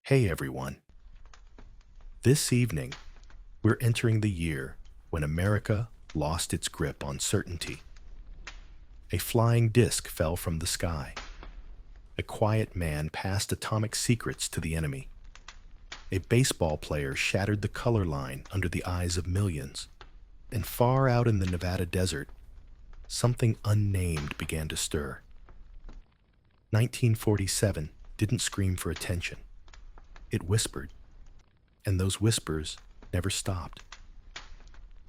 Hey everyone. This evening, we're entering the year when America lost its grip on certainty. A flying disc fell from the sky. A quiet man passed atomic secrets to the enemy. A baseball player shattered the color line under the eyes of millions. And far out in the Nevada desert, something unnamed began to stir. 1947 didn't scream for attention. It whispered, and those whispers never stopped.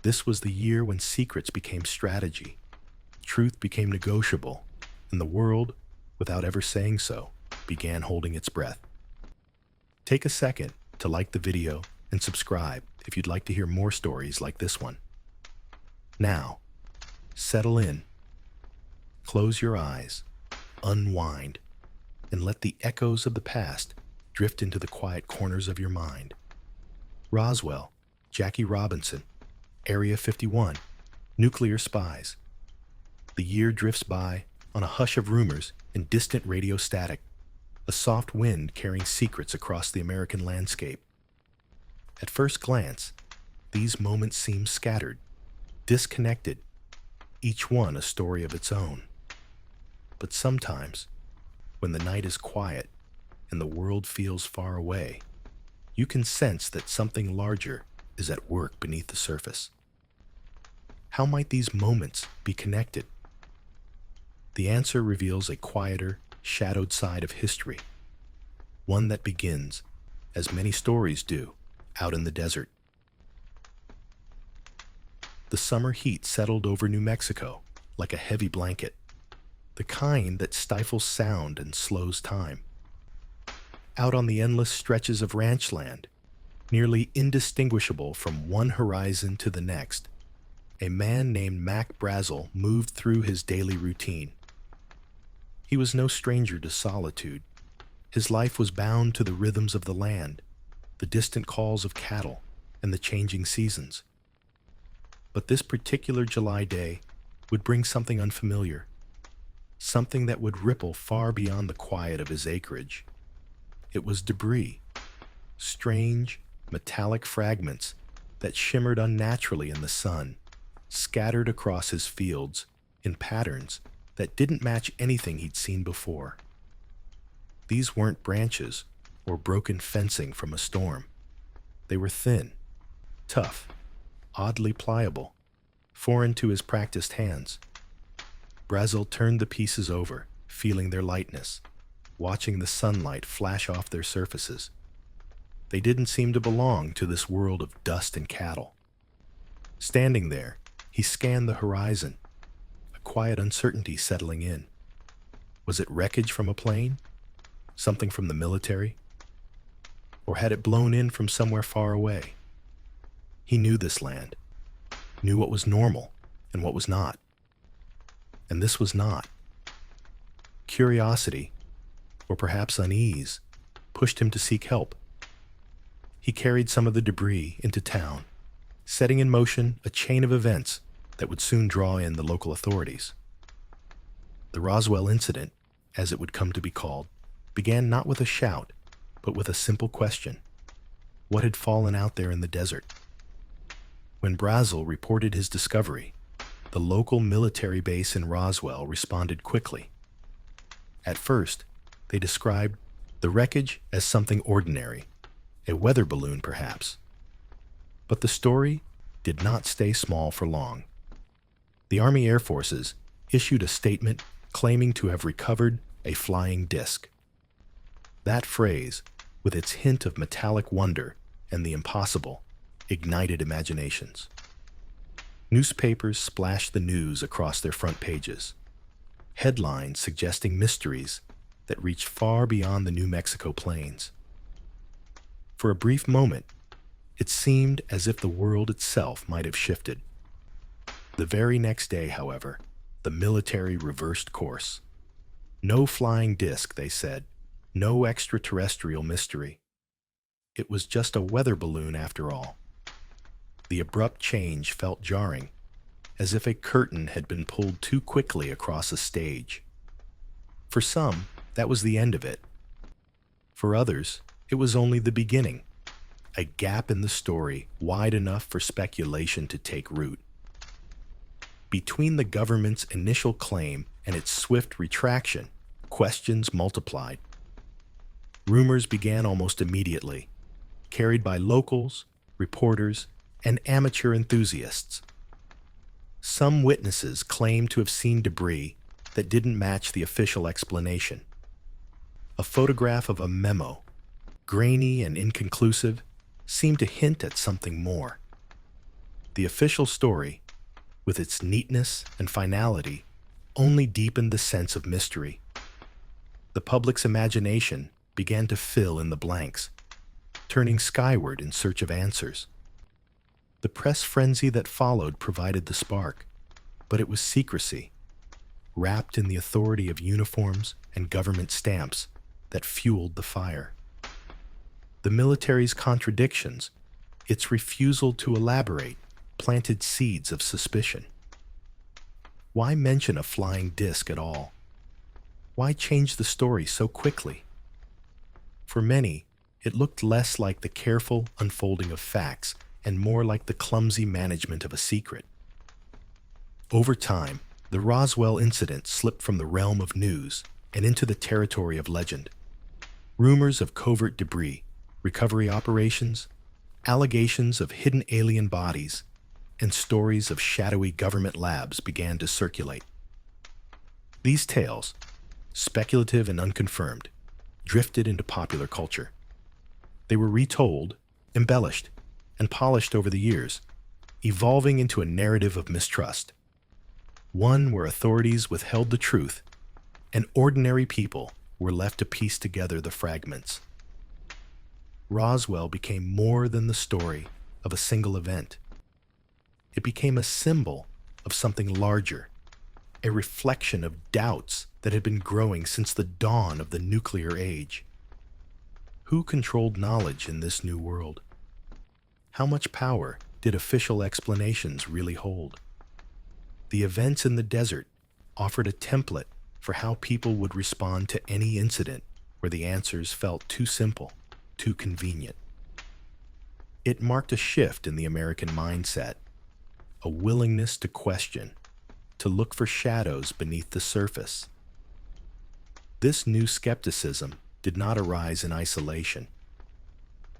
This was the year when secrets became strategy, truth became negotiable, and the world, without ever saying so, began holding its breath. Take a second to like the video and subscribe if you'd like to hear more stories like this one. Now, settle in, close your eyes, unwind, and let the echoes of the past drift into the quiet corners of your mind. Roswell, Jackie Robinson, Area 51, nuclear spies. The year drifts by on a hush of rumors and distant radio static, a soft wind carrying secrets across the American landscape. At first glance, these moments seem scattered, disconnected, each one a story of its own. But sometimes, when the night is quiet and the world feels far away, you can sense that something larger is at work beneath the surface. How might these moments be connected? The answer reveals a quieter, shadowed side of history, one that begins, as many stories do, out in the desert. The summer heat settled over New Mexico like a heavy blanket, the kind that stifles sound and slows time. Out on the endless stretches of ranch land, nearly indistinguishable from one horizon to the next, a man named Mac Brazel moved through his daily routine. He was no stranger to solitude. His life was bound to the rhythms of the land, the distant calls of cattle, and the changing seasons. But this particular July day would bring something unfamiliar, something that would ripple far beyond the quiet of his acreage. It was debris, strange, metallic fragments that shimmered unnaturally in the sun, scattered across his fields in patterns that didn't match anything he'd seen before. These weren't branches or broken fencing from a storm. They were thin, tough, oddly pliable, foreign to his practiced hands. Brazel turned the pieces over, feeling their lightness, watching the sunlight flash off their surfaces. They didn't seem to belong to this world of dust and cattle. Standing there, he scanned the horizon, a quiet uncertainty settling in. Was it wreckage from a plane? Something from the military? Or had it blown in from somewhere far away? He knew this land, knew what was normal and what was not. And this was not. Curiosity, or perhaps unease, pushed him to seek help. He carried some of the debris into town, setting in motion a chain of events that would soon draw in the local authorities. The Roswell incident, as it would come to be called, began not with a shout, but with a simple question. What had fallen out there in the desert? When Brazel reported his discovery, the local military base in Roswell responded quickly. At first, they described the wreckage as something ordinary, a weather balloon perhaps. But the story did not stay small for long. The Army Air Forces issued a statement claiming to have recovered a flying disc. That phrase, with its hint of metallic wonder and the impossible, ignited imaginations. Newspapers splashed the news across their front pages, headlines suggesting mysteries that reached far beyond the New Mexico plains. For a brief moment, it seemed as if the world itself might have shifted. The very next day, however, the military reversed course. No flying disc, they said, no extraterrestrial mystery. It was just a weather balloon after all. The abrupt change felt jarring, as if a curtain had been pulled too quickly across a stage. For some, that was the end of it. For others, It was only the beginning, a gap in the story wide enough for speculation to take root. Between the government's initial claim and its swift retraction, questions multiplied. Rumors began almost immediately, carried by locals, reporters, and amateur enthusiasts. Some witnesses claimed to have seen debris that didn't match the official explanation. A photograph of a memo, grainy and inconclusive, seemed to hint at something more. The official story, with its neatness and finality, only deepened the sense of mystery. The public's imagination began to fill in the blanks, turning skyward in search of answers. The press frenzy that followed provided the spark, but it was secrecy, wrapped in the authority of uniforms and government stamps, that fueled the fire. The military's contradictions, its refusal to elaborate, planted seeds of suspicion. Why mention a flying disc at all? Why change the story so quickly? For many, it looked less like the careful unfolding of facts and more like the clumsy management of a secret. Over time, the Roswell incident slipped from the realm of news and into the territory of legend. Rumors of covert debris, recovery operations, allegations of hidden alien bodies, and stories of shadowy government labs began to circulate. These tales, speculative and unconfirmed, drifted into popular culture. They were retold, embellished, and polished over the years, evolving into a narrative of mistrust. One where authorities withheld the truth, and ordinary people were left to piece together the fragments. Roswell became more than the story of a single event. It became a symbol of something larger, a reflection of doubts that had been growing since the dawn of the nuclear age. Who controlled knowledge in this new world? How much power did official explanations really hold? The events in the desert offered a template for how people would respond to any incident where the answers felt too simple, too convenient. It marked a shift in the American mindset, a willingness to question, to look for shadows beneath the surface. This new skepticism did not arise in isolation.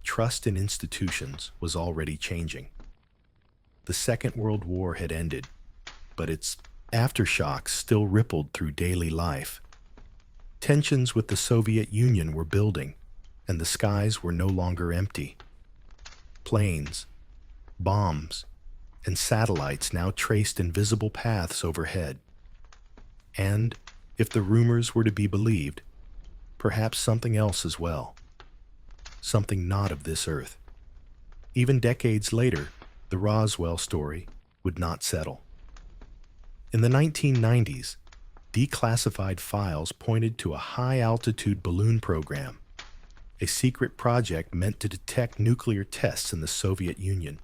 Trust in institutions was already changing. The Second World War had ended, but its aftershocks still rippled through daily life. Tensions with the Soviet Union were building, and the skies were no longer empty. Planes, bombs, and satellites now traced invisible paths overhead. And, if the rumors were to be believed, perhaps something else as well. Something not of this earth. Even decades later, the Roswell story would not settle. In the 1990s, declassified files pointed to a high-altitude balloon program, a secret project meant to detect nuclear tests in the Soviet Union.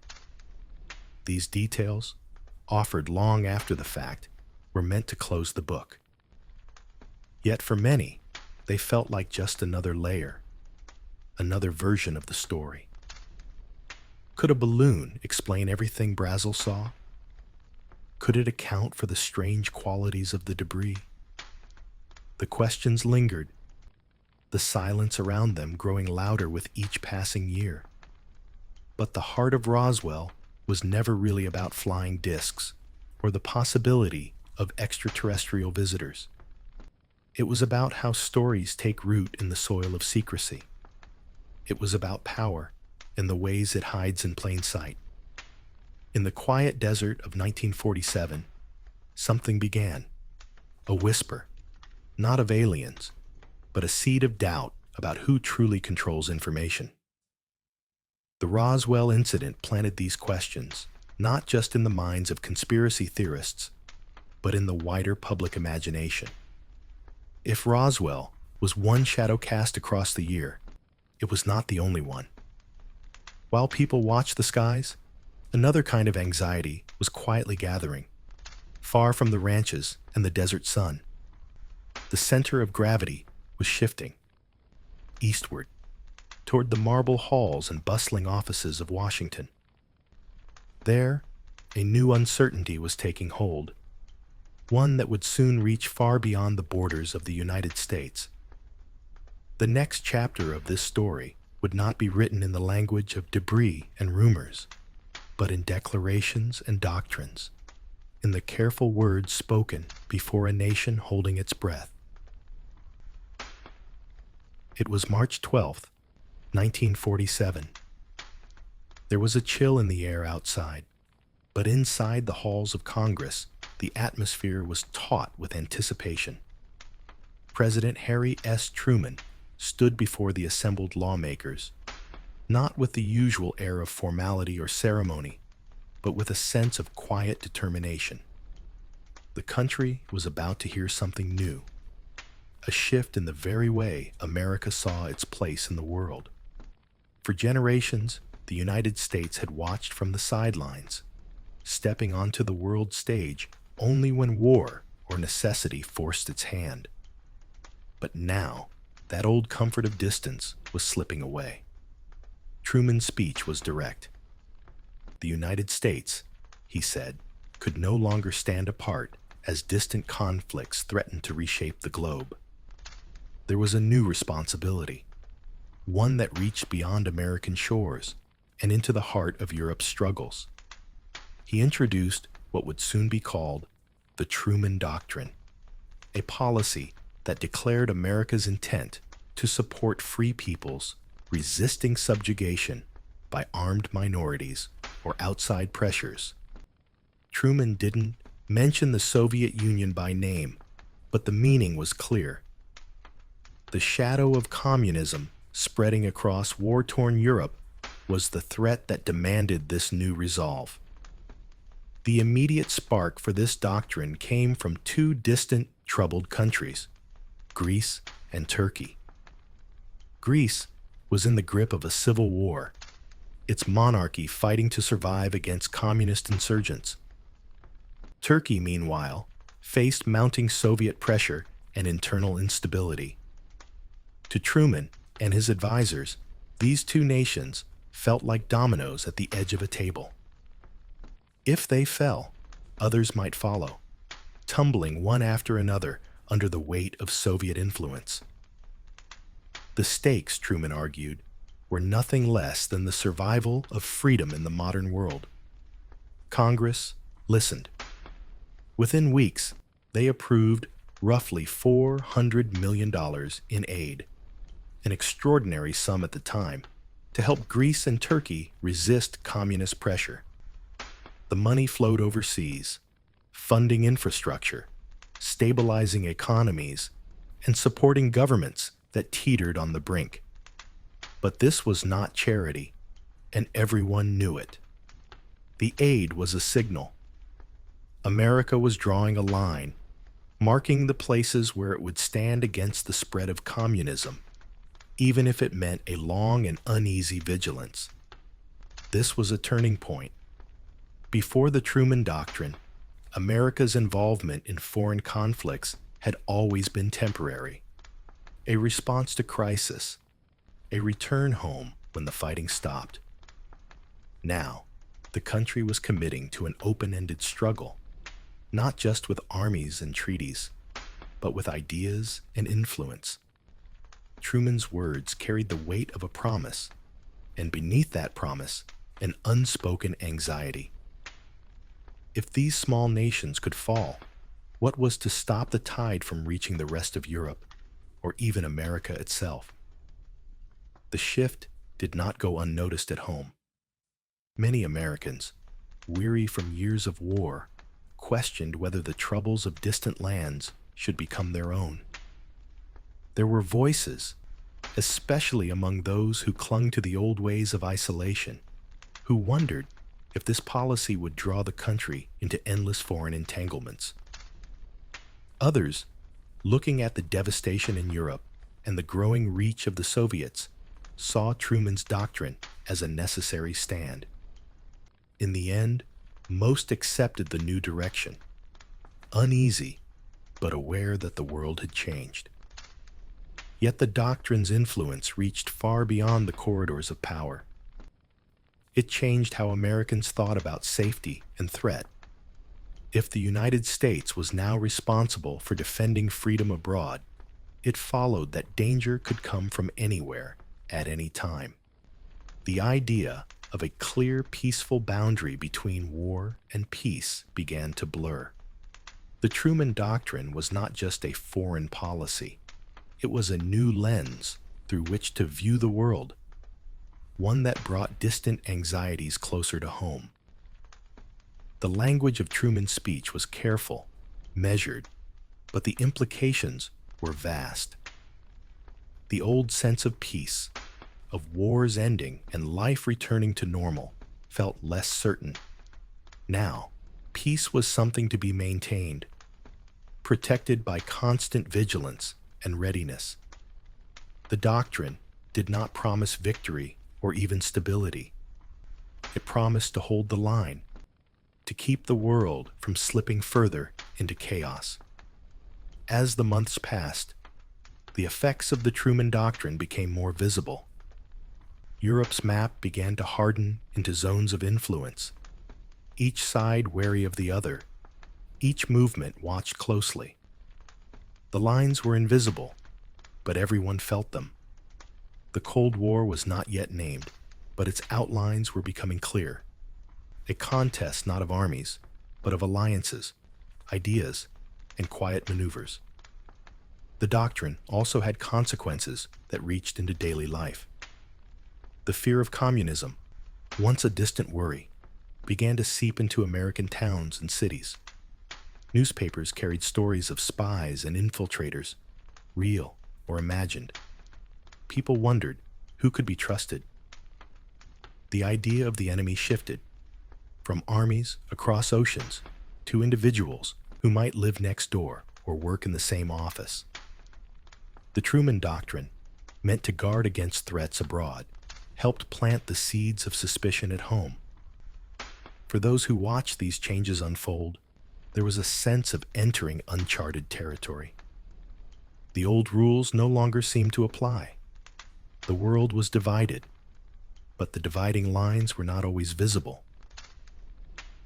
These details, offered long after the fact, were meant to close the book. Yet for many, they felt like just another layer, another version of the story. Could a balloon explain everything Brazel saw? Could it account for the strange qualities of the debris? The questions lingered, the silence around them growing louder with each passing year. But the heart of Roswell was never really about flying discs or the possibility of extraterrestrial visitors. It was about how stories take root in the soil of secrecy. It was about power and the ways it hides in plain sight. In the quiet desert of 1947, something began. A whisper, not of aliens, but a seed of doubt about who truly controls information. The Roswell incident planted these questions, not just in the minds of conspiracy theorists, but in the wider public imagination. If Roswell was one shadow cast across the year, it was not the only one. While people watched the skies, another kind of anxiety was quietly gathering, far from the ranches and the desert sun. The center of gravity was shifting, eastward. toward the marble halls and bustling offices of Washington. There, a new uncertainty was taking hold, one that would soon reach far beyond the borders of the United States. The next chapter of this story would not be written in the language of debris and rumors, but in declarations and doctrines, in the careful words spoken before a nation holding its breath. It was March 12th, 1947. There was a chill in the air outside, but inside the halls of Congress, the atmosphere was taut with anticipation. President Harry S. Truman stood before the assembled lawmakers, not with the usual air of formality or ceremony, but with a sense of quiet determination. The country was about to hear something new, a shift in the very way America saw its place in the world. For generations, the United States had watched from the sidelines, stepping onto the world stage only when war or necessity forced its hand. But now, that old comfort of distance was slipping away. Truman's speech was direct. The United States, he said, could no longer stand apart as distant conflicts threatened to reshape the globe. There was a new responsibility, one that reached beyond American shores and into the heart of Europe's struggles. He introduced what would soon be called the Truman Doctrine, a policy that declared America's intent to support free peoples resisting subjugation by armed minorities or outside pressures. Truman didn't mention the Soviet Union by name, but the meaning was clear. The shadow of communism spreading across war-torn Europe was the threat that demanded this new resolve. The immediate spark for this doctrine came from two distant, troubled countries, Greece and Turkey. Greece was in the grip of a civil war, its monarchy fighting to survive against communist insurgents. Turkey, meanwhile, faced mounting Soviet pressure and internal instability. To Truman and his advisors, these two nations felt like dominoes at the edge of a table. If they fell, others might follow, tumbling one after another under the weight of Soviet influence. The stakes, Truman argued, were nothing less than the survival of freedom in the modern world. Congress listened. Within weeks, they approved roughly $400 million in aid, an extraordinary sum at the time, to help Greece and Turkey resist communist pressure. The money flowed overseas, funding infrastructure, stabilizing economies, and supporting governments that teetered on the brink. But this was not charity, and everyone knew it. The aid was a signal. America was drawing a line, marking the places where it would stand against the spread of communism, even if it meant a long and uneasy vigilance. This was a turning point. Before the Truman Doctrine, America's involvement in foreign conflicts had always been temporary, a response to crisis, a return home when the fighting stopped. Now, the country was committing to an open-ended struggle, not just with armies and treaties, but with ideas and influence. Truman's words carried the weight of a promise, and beneath that promise, an unspoken anxiety. If these small nations could fall, what was to stop the tide from reaching the rest of Europe, or even America itself? The shift did not go unnoticed at home. Many Americans, weary from years of war, questioned whether the troubles of distant lands should become their own. There were voices, especially among those who clung to the old ways of isolation, who wondered if this policy would draw the country into endless foreign entanglements. Others, looking at the devastation in Europe and the growing reach of the Soviets, saw Truman's doctrine as a necessary stand. In the end, most accepted the new direction, uneasy, but aware that the world had changed. Yet the doctrine's influence reached far beyond the corridors of power. It changed how Americans thought about safety and threat. If the United States was now responsible for defending freedom abroad, it followed that danger could come from anywhere, at any time. The idea of a clear, peaceful boundary between war and peace began to blur. The Truman Doctrine was not just a foreign policy. It was a new lens through which to view the world, one that brought distant anxieties closer to home. The language of Truman's speech was careful, measured, but the implications were vast. The old sense of peace, of wars ending and life returning to normal, felt less certain. Now, peace was something to be maintained, protected by constant vigilance and readiness. The doctrine did not promise victory or even stability. It promised to hold the line, to keep the world from slipping further into chaos. As the months passed, the effects of the Truman Doctrine became more visible. Europe's map began to harden into zones of influence, each side wary of the other, each movement watched closely. The lines were invisible, but everyone felt them. The Cold War was not yet named, but its outlines were becoming clear. A contest not of armies, but of alliances, ideas, and quiet maneuvers. The doctrine also had consequences that reached into daily life. The fear of communism, once a distant worry, began to seep into American towns and cities. Newspapers carried stories of spies and infiltrators, real or imagined. People wondered who could be trusted. The idea of the enemy shifted from armies across oceans to individuals who might live next door or work in the same office. The Truman Doctrine, meant to guard against threats abroad, helped plant the seeds of suspicion at home. For those who watched these changes unfold, there was a sense of entering uncharted territory. The old rules no longer seemed to apply. The world was divided, but the dividing lines were not always visible.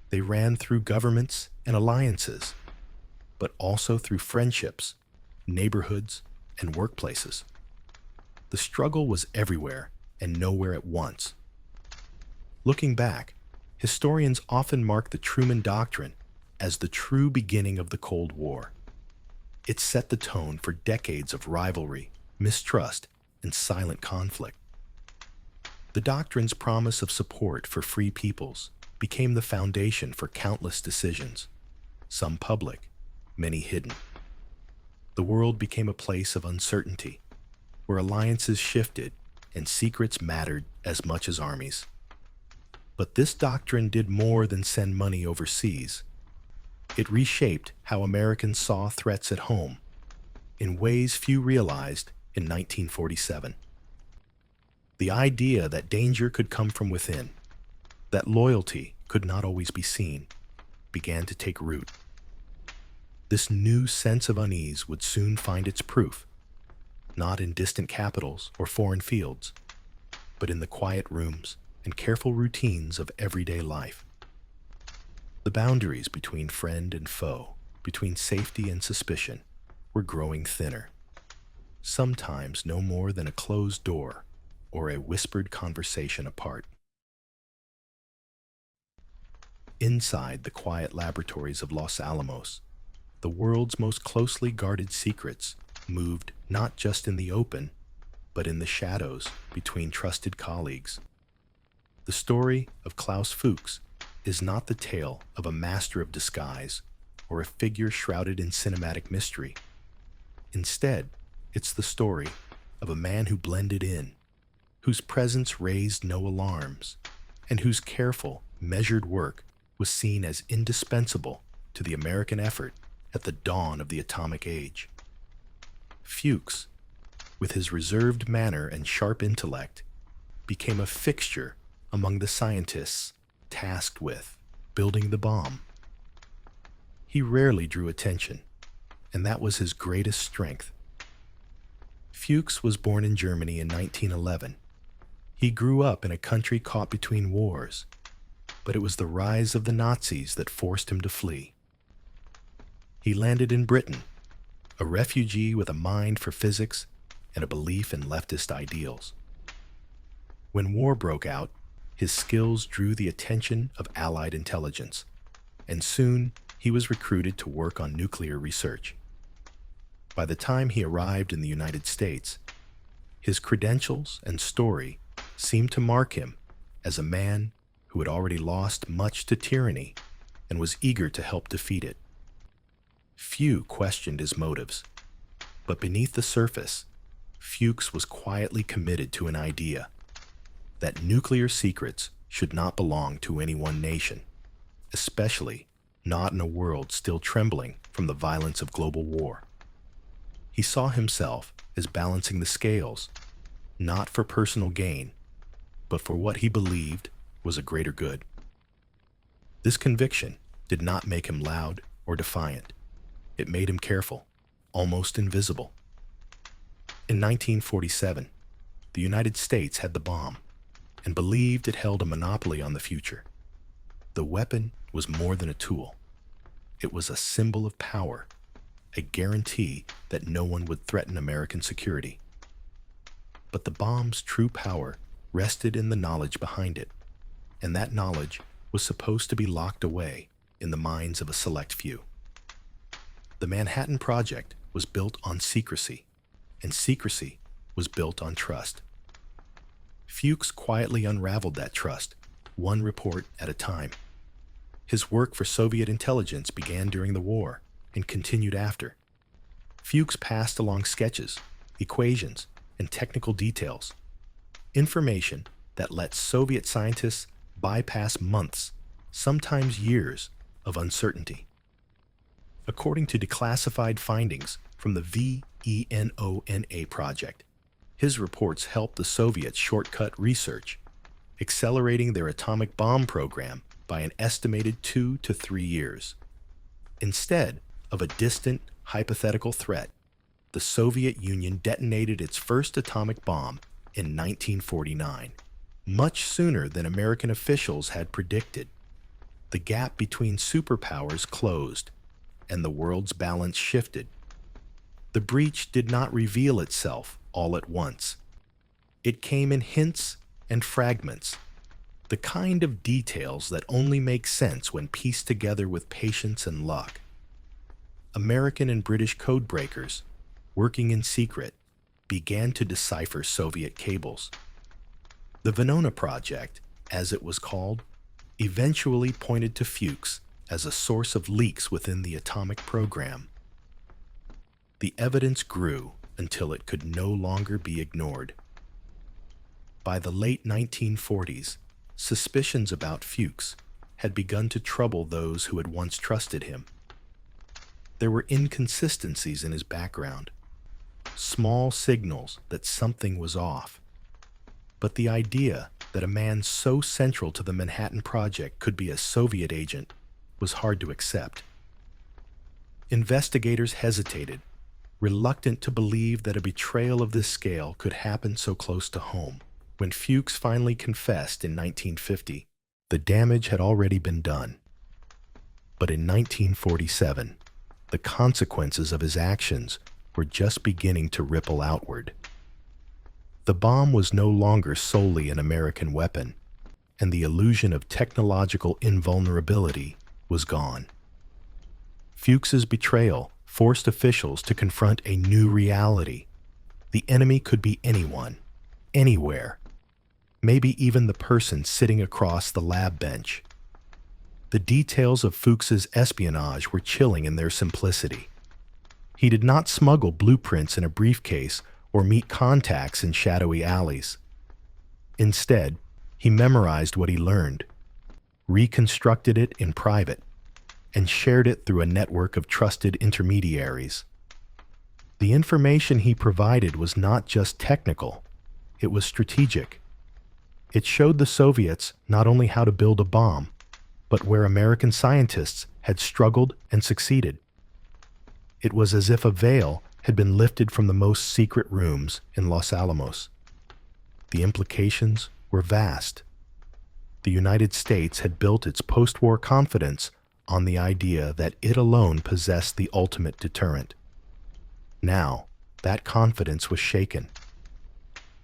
They ran through governments and alliances, but also through friendships, neighborhoods, and workplaces. The struggle was everywhere and nowhere at once. Looking back, historians often mark the Truman Doctrine as the true beginning of the Cold War. It set the tone for decades of rivalry, mistrust, and silent conflict. The doctrine's promise of support for free peoples became the foundation for countless decisions, some public, many hidden. The world became a place of uncertainty, where alliances shifted and secrets mattered as much as armies. But this doctrine did more than send money overseas. It reshaped how Americans saw threats at home, in ways few realized in 1947. The idea that danger could come from within, that loyalty could not always be seen, began to take root. This new sense of unease would soon find its proof, not in distant capitals or foreign fields, but in the quiet rooms and careful routines of everyday life. The boundaries between friend and foe, between safety and suspicion, were growing thinner, sometimes no more than a closed door or a whispered conversation apart. Inside the quiet laboratories of Los Alamos, the world's most closely guarded secrets moved not just in the open, but in the shadows between trusted colleagues. The story of Klaus Fuchs is not the tale of a master of disguise or a figure shrouded in cinematic mystery. Instead, it's the story of a man who blended in, whose presence raised no alarms, and whose careful, measured work was seen as indispensable to the American effort at the dawn of the atomic age. Fuchs, with his reserved manner and sharp intellect, became a fixture among the scientists tasked with building the bomb. He rarely drew attention, and that was his greatest strength. Fuchs was born in Germany in 1911. He grew up in a country caught between wars, but it was the rise of the Nazis that forced him to flee. He landed in Britain, a refugee with a mind for physics and a belief in leftist ideals. When war broke out, his skills drew the attention of Allied intelligence, and soon he was recruited to work on nuclear research. By the time he arrived in the United States, his credentials and story seemed to mark him as a man who had already lost much to tyranny and was eager to help defeat it. Few questioned his motives, but beneath the surface, Fuchs was quietly committed to an idea that nuclear secrets should not belong to any one nation, especially not in a world still trembling from the violence of global war. He saw himself as balancing the scales, not for personal gain, but for what he believed was a greater good. This conviction did not make him loud or defiant. It made him careful, almost invisible. In 1947, the United States had the bomb and believed it held a monopoly on the future. The weapon was more than a tool. It was a symbol of power, a guarantee that no one would threaten American security. But the bomb's true power rested in the knowledge behind it, and that knowledge was supposed to be locked away in the minds of a select few. The Manhattan Project was built on secrecy, and secrecy was built on trust. Fuchs quietly unraveled that trust, one report at a time. His work for Soviet intelligence began during the war and continued after. Fuchs passed along sketches, equations, and technical details, information that let Soviet scientists bypass months, sometimes years, of uncertainty. According to declassified findings from the VENONA project, his reports helped the Soviets shortcut research, accelerating their atomic bomb program by an estimated 2 to 3 years. Instead of a distant, hypothetical threat, the Soviet Union detonated its first atomic bomb in 1949, much sooner than American officials had predicted. The gap between superpowers closed, and the world's balance shifted. The breach did not reveal itself all at once. It came in hints and fragments, the kind of details that only make sense when pieced together with patience and luck. American and British codebreakers, working in secret, began to decipher Soviet cables. The Venona Project, as it was called, eventually pointed to Fuchs as a source of leaks within the atomic program. The evidence grew until it could no longer be ignored. By the late 1940s, suspicions about Fuchs had begun to trouble those who had once trusted him. There were inconsistencies in his background, small signals that something was off. But the idea that a man so central to the Manhattan Project could be a Soviet agent was hard to accept. Investigators hesitated, reluctant to believe that a betrayal of this scale could happen so close to home. When Fuchs finally confessed in 1950, the damage had already been done. But in 1947, the consequences of his actions were just beginning to ripple outward. The bomb was no longer solely an American weapon, and the illusion of technological invulnerability was gone. Fuchs's betrayal forced officials to confront a new reality. The enemy could be anyone, anywhere, maybe even the person sitting across the lab bench. The details of Fuchs's espionage were chilling in their simplicity. He did not smuggle blueprints in a briefcase or meet contacts in shadowy alleys. Instead, he memorized what he learned, reconstructed it in private, and shared it through a network of trusted intermediaries. The information he provided was not just technical, it was strategic. It showed the Soviets not only how to build a bomb, but where American scientists had struggled and succeeded. It was as if a veil had been lifted from the most secret rooms in Los Alamos. The implications were vast. The United States had built its post-war confidence on the idea that it alone possessed the ultimate deterrent. Now, that confidence was shaken.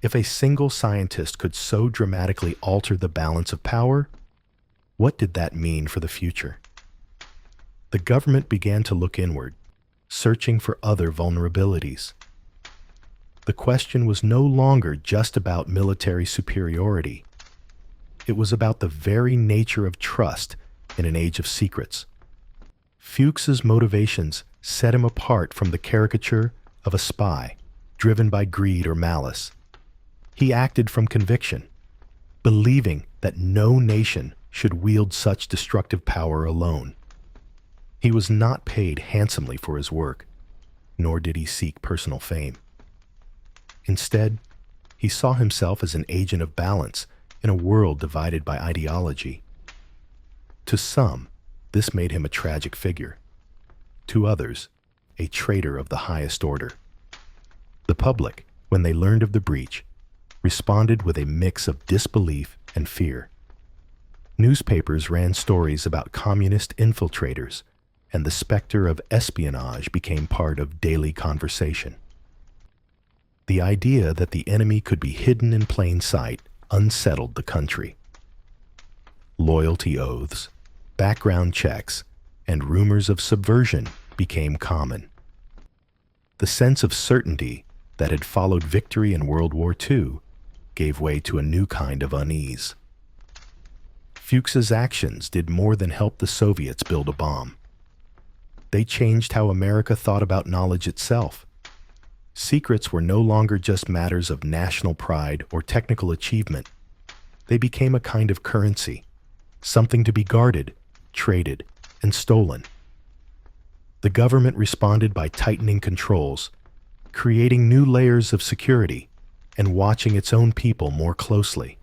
If a single scientist could so dramatically alter the balance of power, what did that mean for the future? The government began to look inward, searching for other vulnerabilities. The question was no longer just about military superiority. It was about the very nature of trust in an age of secrets. Fuchs's motivations set him apart from the caricature of a spy, driven by greed or malice. He acted from conviction, believing that no nation should wield such destructive power alone. He was not paid handsomely for his work, nor did he seek personal fame. Instead, he saw himself as an agent of balance in a world divided by ideology. To some, this made him a tragic figure. To others, a traitor of the highest order. The public, when they learned of the breach, responded with a mix of disbelief and fear. Newspapers ran stories about communist infiltrators, and the specter of espionage became part of daily conversation. The idea that the enemy could be hidden in plain sight unsettled the country. Loyalty oaths, background checks, and rumors of subversion became common. The sense of certainty that had followed victory in World War II gave way to a new kind of unease. Fuchs's actions did more than help the Soviets build a bomb. They changed how America thought about knowledge itself. Secrets were no longer just matters of national pride or technical achievement. They became a kind of currency, something to be guarded, traded, and stolen. The government responded by tightening controls, creating new layers of security, and watching its own people more closely.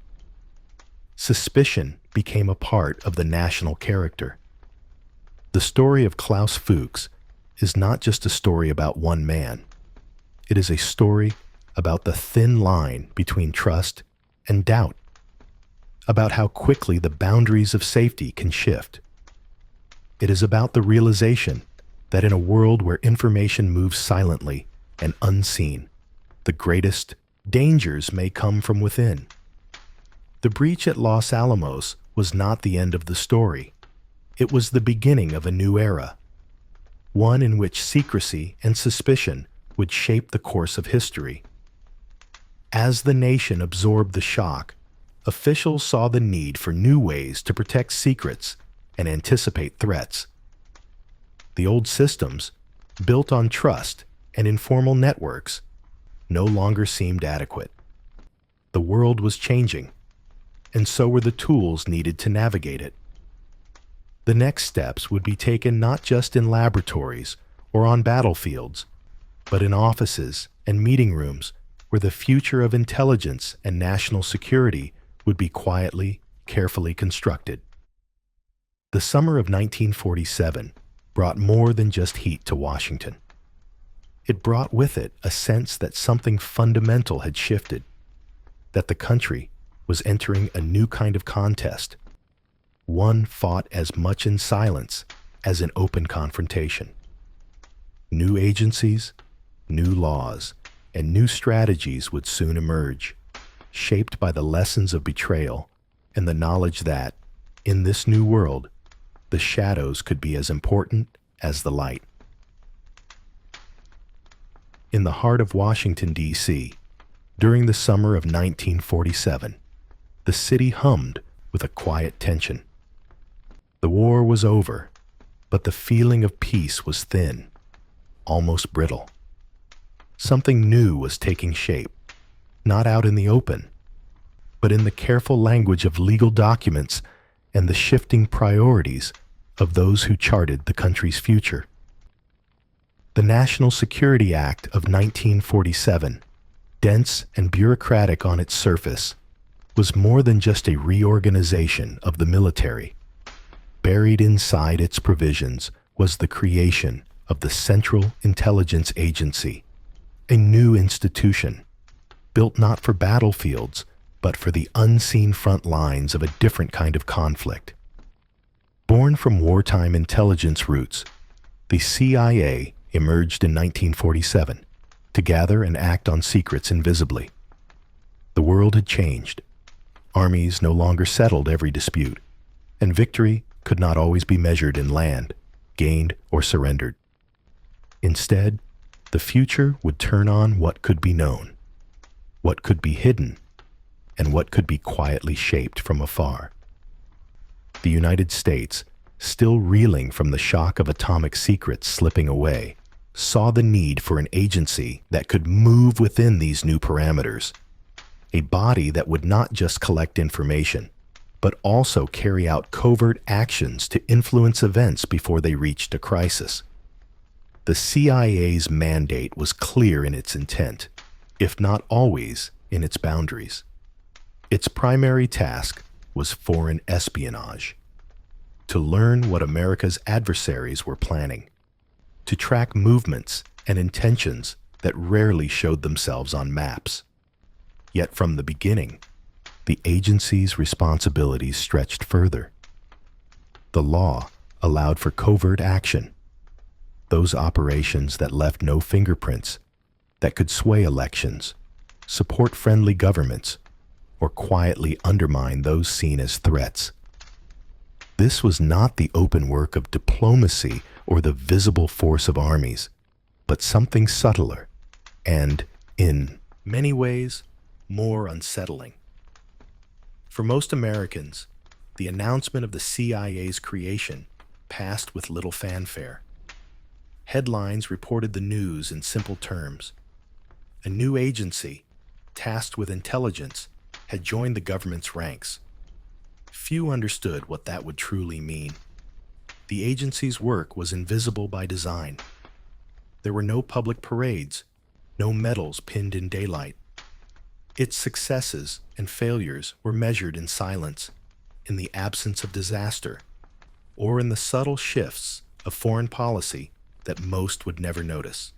Suspicion became a part of the national character. The story of Klaus Fuchs is not just a story about one man. It is a story about the thin line between trust and doubt, about how quickly the boundaries of safety can shift. It is about the realization that in a world where information moves silently and unseen, the greatest dangers may come from within. The breach at Los Alamos was not the end of the story. It was the beginning of a new era, one in which secrecy and suspicion would shape the course of history. As the nation absorbed the shock, officials saw the need for new ways to protect secrets and anticipate threats. The old systems, built on trust and informal networks, no longer seemed adequate. The world was changing, and so were the tools needed to navigate it. The next steps would be taken not just in laboratories or on battlefields, but in offices and meeting rooms where the future of intelligence and national security would be quietly, carefully constructed. The summer of 1947 brought more than just heat to Washington. It brought with it a sense that something fundamental had shifted, that the country was entering a new kind of contest, one fought as much in silence as in open confrontation. New agencies, new laws, and new strategies would soon emerge, shaped by the lessons of betrayal and the knowledge that, in this new world, the shadows could be as important as the light. In the heart of Washington, D.C., during the summer of 1947, the city hummed with a quiet tension. The war was over, but the feeling of peace was thin, almost brittle. Something new was taking shape, not out in the open, but in the careful language of legal documents and the shifting priorities of those who charted the country's future. The National Security Act of 1947, dense and bureaucratic on its surface, was more than just a reorganization of the military. Buried inside its provisions was the creation of the Central Intelligence Agency, a new institution built not for battlefields, but for the unseen front lines of a different kind of conflict. Born from wartime intelligence roots, the CIA emerged in 1947 to gather and act on secrets invisibly. The world had changed. Armies no longer settled every dispute, and victory could not always be measured in land, gained or surrendered. Instead, the future would turn on what could be known, what could be hidden, and what could be quietly shaped from afar. The United States, still reeling from the shock of atomic secrets slipping away, saw the need for an agency that could move within these new parameters, a body that would not just collect information, but also carry out covert actions to influence events before they reached a crisis. The CIA's mandate was clear in its intent, if not always in its boundaries. Its primary task was foreign espionage, to learn what America's adversaries were planning, to track movements and intentions that rarely showed themselves on maps. Yet from the beginning, the agency's responsibilities stretched further. The law allowed for covert action, those operations that left no fingerprints, that could sway elections, support friendly governments, or quietly undermine those seen as threats. This was not the open work of diplomacy or the visible force of armies, but something subtler and, in many ways, more unsettling. For most Americans, the announcement of the CIA's creation passed with little fanfare. Headlines reported the news in simple terms. A new agency, tasked with intelligence, had joined the government's ranks. Few understood what that would truly mean. The agency's work was invisible by design. There were no public parades, no medals pinned in daylight. Its successes and failures were measured in silence, in the absence of disaster, or in the subtle shifts of foreign policy that most would never notice.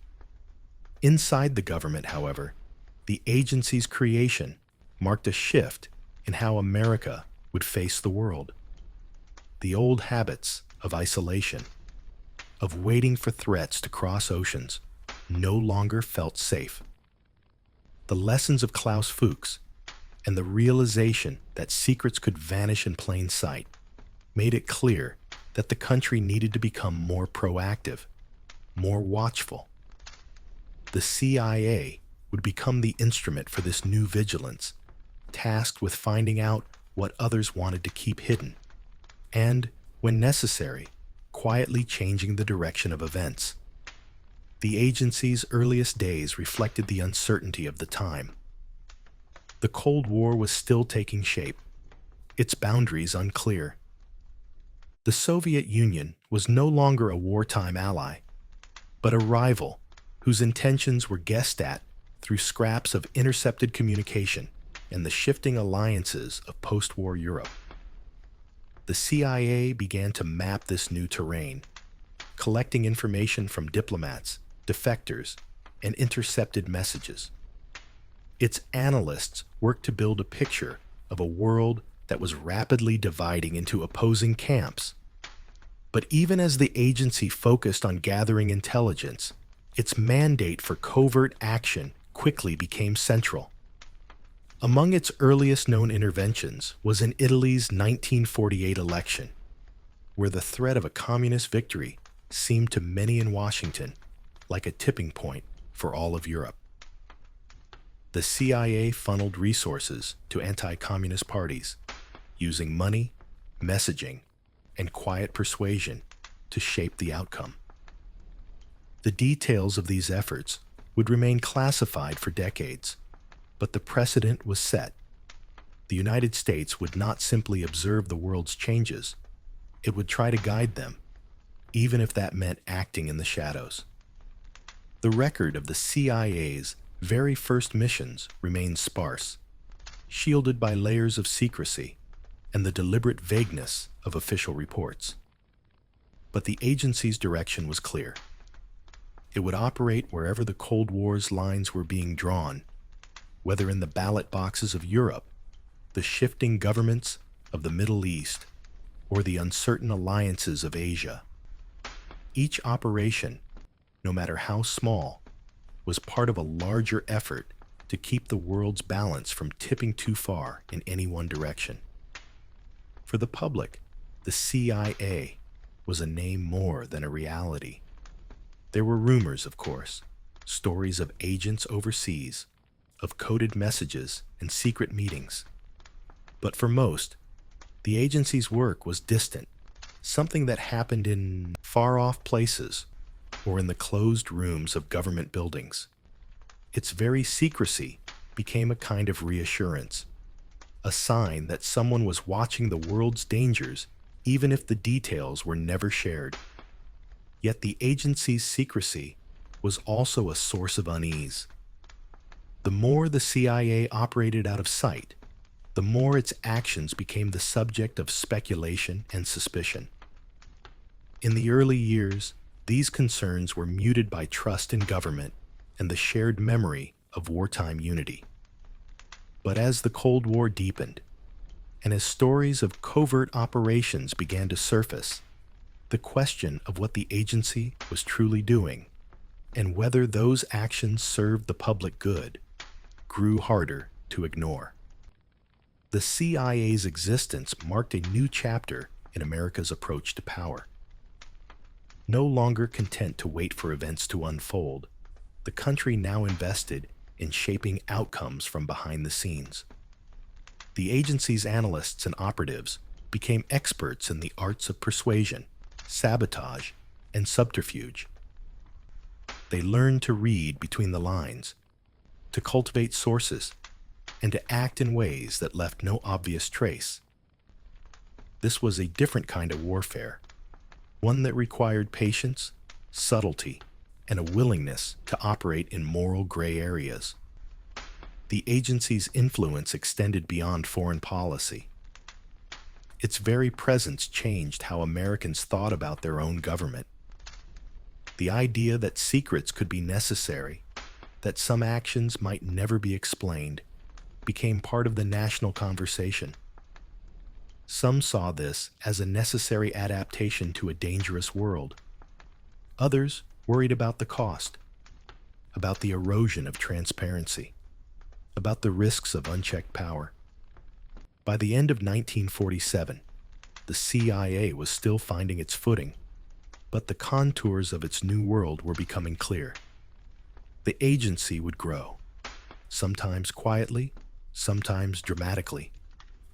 Inside the government, however, the agency's creation marked a shift in how America would face the world. The old habits of isolation, of waiting for threats to cross oceans, no longer felt safe. The lessons of Klaus Fuchs and the realization that secrets could vanish in plain sight made it clear that the country needed to become more proactive, more watchful. The CIA would become the instrument for this new vigilance, tasked with finding out what others wanted to keep hidden, and, when necessary, quietly changing the direction of events. The agency's earliest days reflected the uncertainty of the time. The Cold War was still taking shape, its boundaries unclear. The Soviet Union was no longer a wartime ally, but a rival whose intentions were guessed at through scraps of intercepted communication and the shifting alliances of post-war Europe. The CIA began to map this new terrain, collecting information from diplomats, defectors, and intercepted messages. Its analysts worked to build a picture of a world that was rapidly dividing into opposing camps. But even as the agency focused on gathering intelligence, its mandate for covert action quickly became central. Among its earliest known interventions was in Italy's 1948 election, where the threat of a communist victory seemed to many in Washington like a tipping point for all of Europe. The CIA funneled resources to anti-communist parties, using money, messaging, and quiet persuasion to shape the outcome. The details of these efforts would remain classified for decades, but the precedent was set. The United States would not simply observe the world's changes, it would try to guide them, even if that meant acting in the shadows. The record of the CIA's very first missions remains sparse, shielded by layers of secrecy and the deliberate vagueness of official reports. But the agency's direction was clear: It would operate wherever the Cold War's lines were being drawn, whether in the ballot boxes of Europe, the shifting governments of the Middle East, or the uncertain alliances of Asia. Each operation, no matter how small, was part of a larger effort to keep the world's balance from tipping too far in any one direction. For the public, the CIA was a name more than a reality. There were rumors, of course, stories of agents overseas, of coded messages and secret meetings. But for most, the agency's work was distant, something that happened in far-off places or in the closed rooms of government buildings. Its very secrecy became a kind of reassurance, a sign that someone was watching the world's dangers even if the details were never shared. Yet the agency's secrecy was also a source of unease. The more the CIA operated out of sight, the more its actions became the subject of speculation and suspicion. In the early years, these concerns were muted by trust in government and the shared memory of wartime unity. But as the Cold War deepened, and as stories of covert operations began to surface, the question of what the agency was truly doing and whether those actions served the public good grew harder to ignore. The CIA's existence marked a new chapter in America's approach to power. No longer content to wait for events to unfold, the country now invested in shaping outcomes from behind the scenes. The agency's analysts and operatives became experts in the arts of persuasion, sabotage, and subterfuge. They learned to read between the lines, to cultivate sources, and to act in ways that left no obvious trace. This was a different kind of warfare, one that required patience, subtlety, and a willingness to operate in moral gray areas. The agency's influence extended beyond foreign policy. Its very presence changed how Americans thought about their own government. The idea that secrets could be necessary, that some actions might never be explained, became part of the national conversation. Some saw this as a necessary adaptation to a dangerous world. Others worried about the cost, about the erosion of transparency, about the risks of unchecked power. By the end of 1947, the CIA was still finding its footing, but the contours of its new world were becoming clear. The agency would grow, sometimes quietly, sometimes dramatically,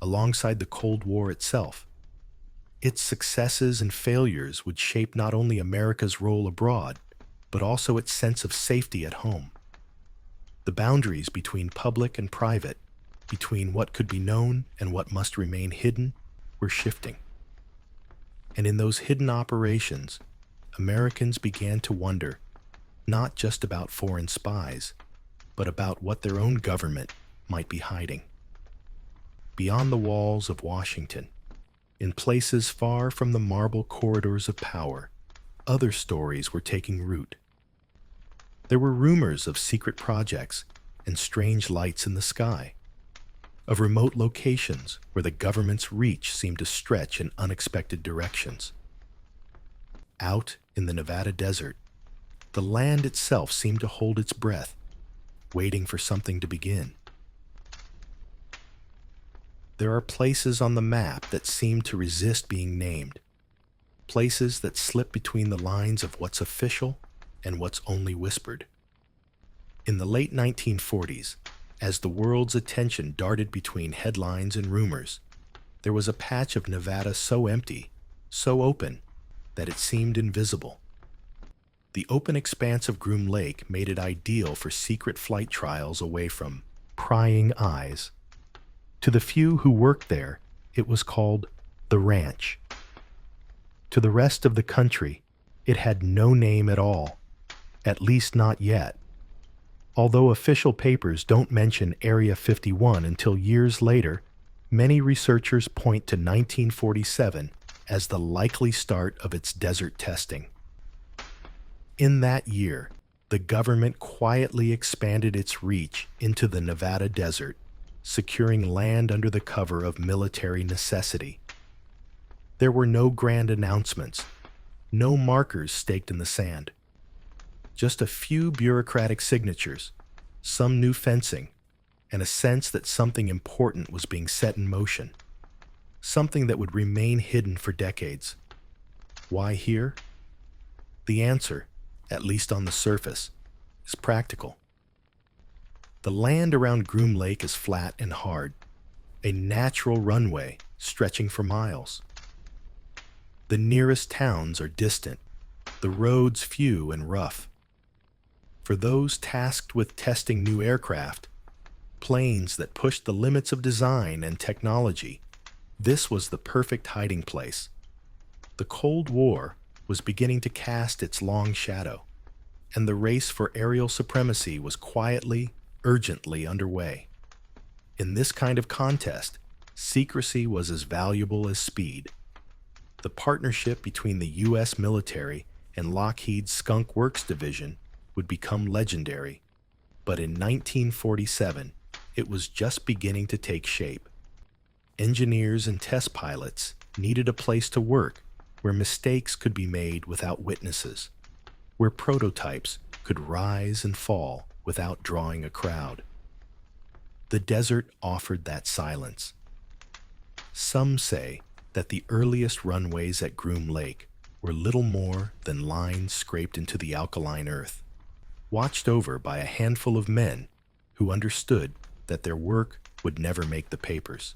alongside the Cold War itself. Its successes and failures would shape not only America's role abroad, but also its sense of safety at home. The boundaries between public and private, between what could be known and what must remain hidden, were shifting. And in those hidden operations, Americans began to wonder not just about foreign spies, but about what their own government might be hiding. Beyond the walls of Washington, in places far from the marble corridors of power, other stories were taking root. There were rumors of secret projects and strange lights in the sky, of remote locations where the government's reach seemed to stretch in unexpected directions. Out in the Nevada desert, the land itself seemed to hold its breath, waiting for something to begin. There are places on the map that seem to resist being named, places that slip between the lines of what's official and what's only whispered. In the late 1940s, as the world's attention darted between headlines and rumors, there was a patch of Nevada so empty, so open, that it seemed invisible. The open expanse of Groom Lake made it ideal for secret flight trials away from prying eyes. To the few who worked there, it was called the Ranch. To the rest of the country, it had no name at all, at least not yet. Although official papers don't mention Area 51 until years later, many researchers point to 1947 as the likely start of its desert testing. In that year, the government quietly expanded its reach into the Nevada desert, securing land under the cover of military necessity. There were no grand announcements, no markers staked in the sand. Just a few bureaucratic signatures, some new fencing, and a sense that something important was being set in motion. Something that would remain hidden for decades. Why here? The answer, at least on the surface, is practical. The land around Groom Lake is flat and hard, a natural runway stretching for miles. The nearest towns are distant, the roads few and rough. For those tasked with testing new aircraft, planes that pushed the limits of design and technology, this was the perfect hiding place. The Cold War was beginning to cast its long shadow, and the race for aerial supremacy was quietly, urgently underway. In this kind of contest, secrecy was as valuable as speed. The partnership between the U.S. military and Lockheed's Skunk Works division would become legendary, but in 1947, it was just beginning to take shape. Engineers and test pilots needed a place to work where mistakes could be made without witnesses, where prototypes could rise and fall without drawing a crowd. The desert offered that silence. Some say that the earliest runways at Groom Lake were little more than lines scraped into the alkaline earth, watched over by a handful of men who understood that their work would never make the papers.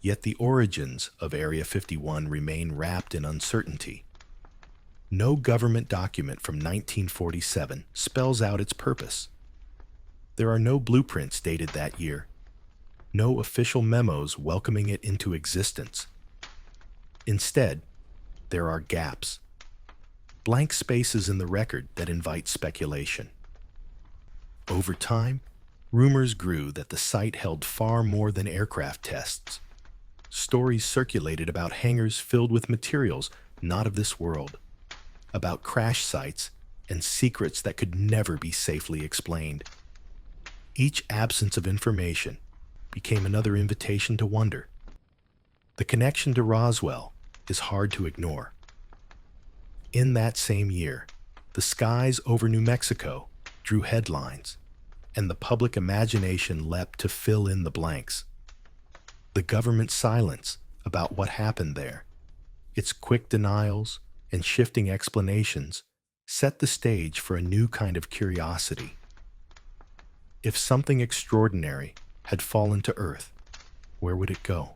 Yet the origins of Area 51 remain wrapped in uncertainty. No government document from 1947 spells out its purpose. There are no blueprints dated that year, no official memos welcoming it into existence. Instead, there are gaps, blank spaces in the record that invite speculation. Over time, rumors grew that the site held far more than aircraft tests. Stories circulated about hangars filled with materials not of this world, about crash sites and secrets that could never be safely explained. Each absence of information became another invitation to wonder. The connection to Roswell is hard to ignore. In that same year, the skies over New Mexico drew headlines, and the public imagination leapt to fill in the blanks. The government's silence about what happened there, its quick denials and shifting explanations, set the stage for a new kind of curiosity. If something extraordinary had fallen to Earth, where would it go?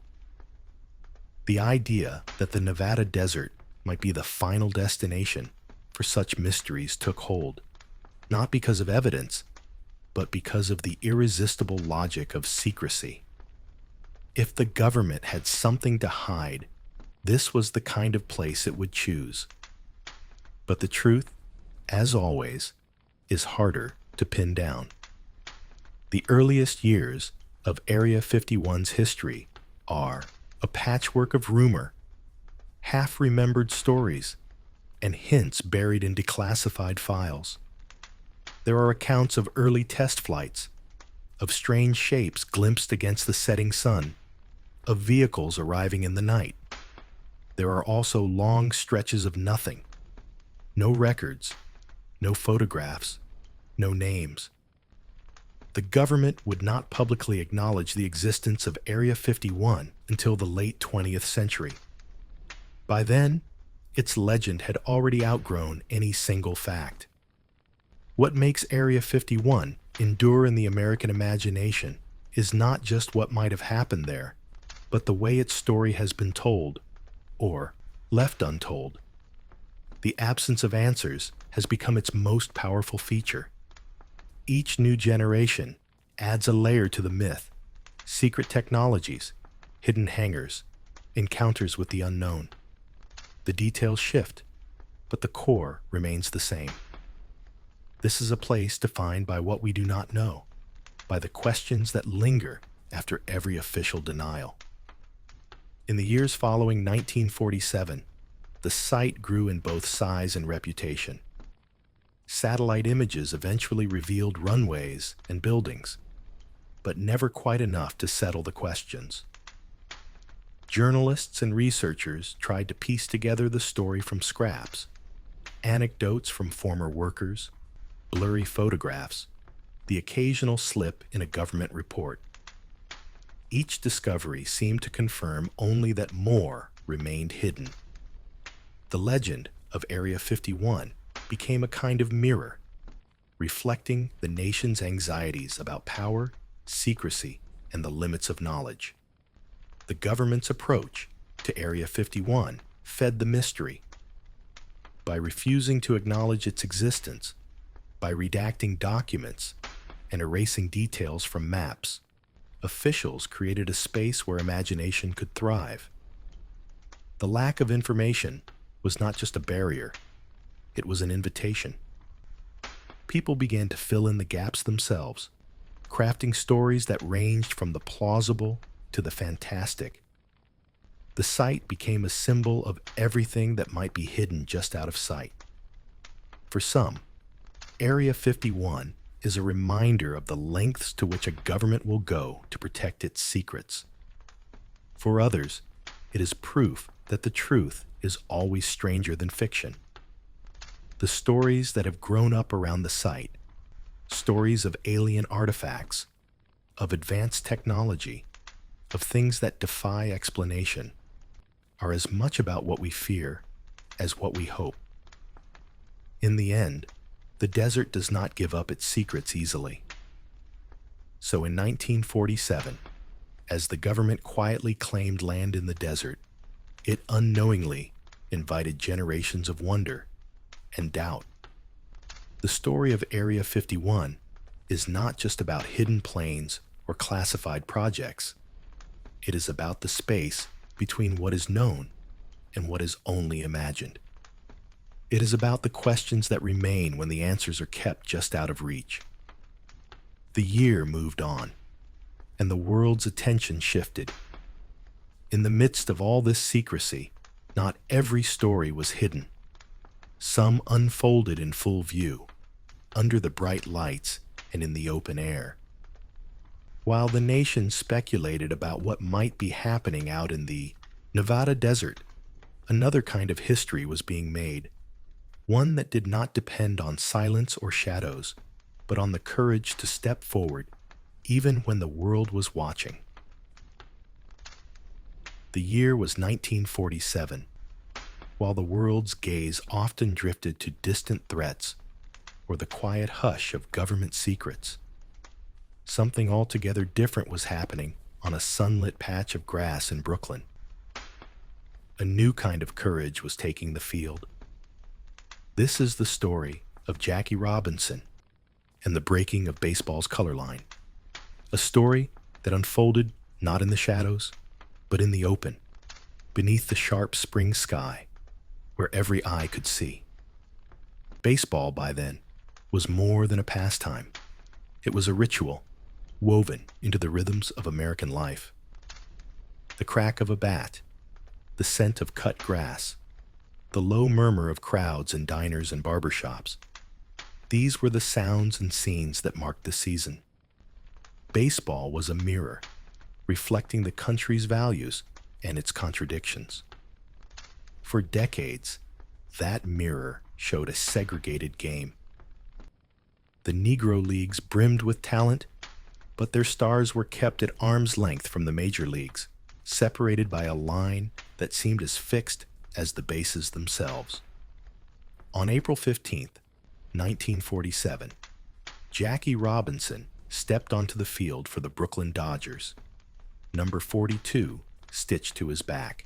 The idea that the Nevada desert might be the final destination for such mysteries took hold, not because of evidence, but because of the irresistible logic of secrecy. If the government had something to hide, this was the kind of place it would choose. But the truth, as always, is harder to pin down. The earliest years of Area 51's history are a patchwork of rumor, half-remembered stories, and hints buried in declassified files. There are accounts of early test flights, of strange shapes glimpsed against the setting sun, of vehicles arriving in the night. There are also long stretches of nothing. No records, no photographs, no names. The government would not publicly acknowledge the existence of Area 51 until the late 20th century. By then, its legend had already outgrown any single fact. What makes Area 51 endure in the American imagination is not just what might have happened there, but the way its story has been told, or left untold. The absence of answers has become its most powerful feature. Each new generation adds a layer to the myth: secret technologies, hidden hangars, encounters with the unknown. The details shift, but the core remains the same. This is a place defined by what we do not know, by the questions that linger after every official denial. In the years following 1947, the site grew in both size and reputation. Satellite images eventually revealed runways and buildings, but never quite enough to settle the questions. Journalists and researchers tried to piece together the story from scraps, anecdotes from former workers, blurry photographs, the occasional slip in a government report. Each discovery seemed to confirm only that more remained hidden. The legend of Area 51 became a kind of mirror, reflecting the nation's anxieties about power, secrecy, and the limits of knowledge. The government's approach to Area 51 fed the mystery. By refusing to acknowledge its existence, by redacting documents and erasing details from maps, officials created a space where imagination could thrive. The lack of information was not just a barrier, it was an invitation. People began to fill in the gaps themselves, crafting stories that ranged from the plausible to the fantastic. The site became a symbol of everything that might be hidden just out of sight. For some, Area 51 is a reminder of the lengths to which a government will go to protect its secrets. For others, it is proof that the truth is always stranger than fiction. The stories that have grown up around the site, stories of alien artifacts, of advanced technology, of things that defy explanation, are as much about what we fear as what we hope. In the end, the desert does not give up its secrets easily. So in 1947, as the government quietly claimed land in the desert, it unknowingly invited generations of wonder and doubt. The story of Area 51 is not just about hidden planes or classified projects. It is about the space between what is known and what is only imagined. It is about the questions that remain when the answers are kept just out of reach. The year moved on, and the world's attention shifted. In the midst of all this secrecy, not every story was hidden. Some unfolded in full view, under the bright lights and in the open air. While the nation speculated about what might be happening out in the Nevada desert, another kind of history was being made, one that did not depend on silence or shadows, but on the courage to step forward, even when the world was watching. The year was 1947. While the world's gaze often drifted to distant threats or the quiet hush of government secrets, something altogether different was happening on a sunlit patch of grass in Brooklyn. A new kind of courage was taking the field. This is the story of Jackie Robinson and the breaking of baseball's color line. A story that unfolded not in the shadows, but in the open, beneath the sharp spring sky, where every eye could see. Baseball, by then, was more than a pastime. It was a ritual, woven into the rhythms of American life. The crack of a bat, the scent of cut grass, the low murmur of crowds in diners and barbershops. These were the sounds and scenes that marked the season. Baseball was a mirror, reflecting the country's values and its contradictions. For decades, that mirror showed a segregated game. The Negro Leagues brimmed with talent, but their stars were kept at arm's length from the major leagues, separated by a line that seemed as fixed as the bases themselves. On April 15th, 1947, Jackie Robinson stepped onto the field for the Brooklyn Dodgers, number 42 stitched to his back.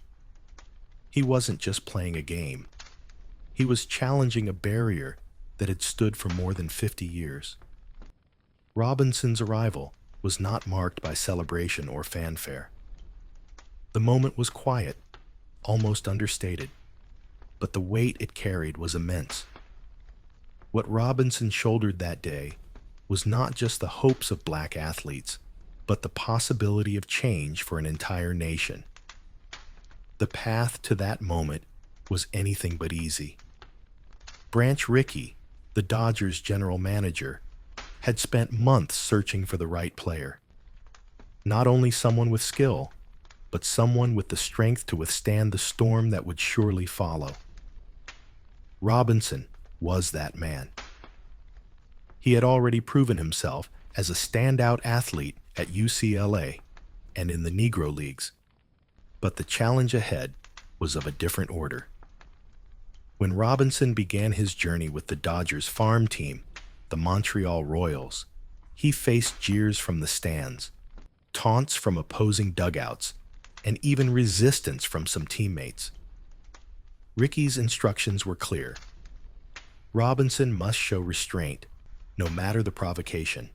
He wasn't just playing a game. He was challenging a barrier that had stood for more than 50 years. Robinson's arrival was not marked by celebration or fanfare. The moment was quiet, almost understated, but the weight it carried was immense. What Robinson shouldered that day was not just the hopes of black athletes, but the possibility of change for an entire nation. The path to that moment was anything but easy. Branch Rickey, The Dodgers' general manager had spent months searching for the right player. Not only someone with skill, but someone with the strength to withstand the storm that would surely follow. Robinson was that man. He had already proven himself as a standout athlete at UCLA and in the Negro Leagues, but the challenge ahead was of a different order. When Robinson began his journey with the Dodgers' farm team, the Montreal Royals, he faced jeers from the stands, taunts from opposing dugouts, and even resistance from some teammates. Ricky's instructions were clear. Robinson must show restraint, no matter the provocation.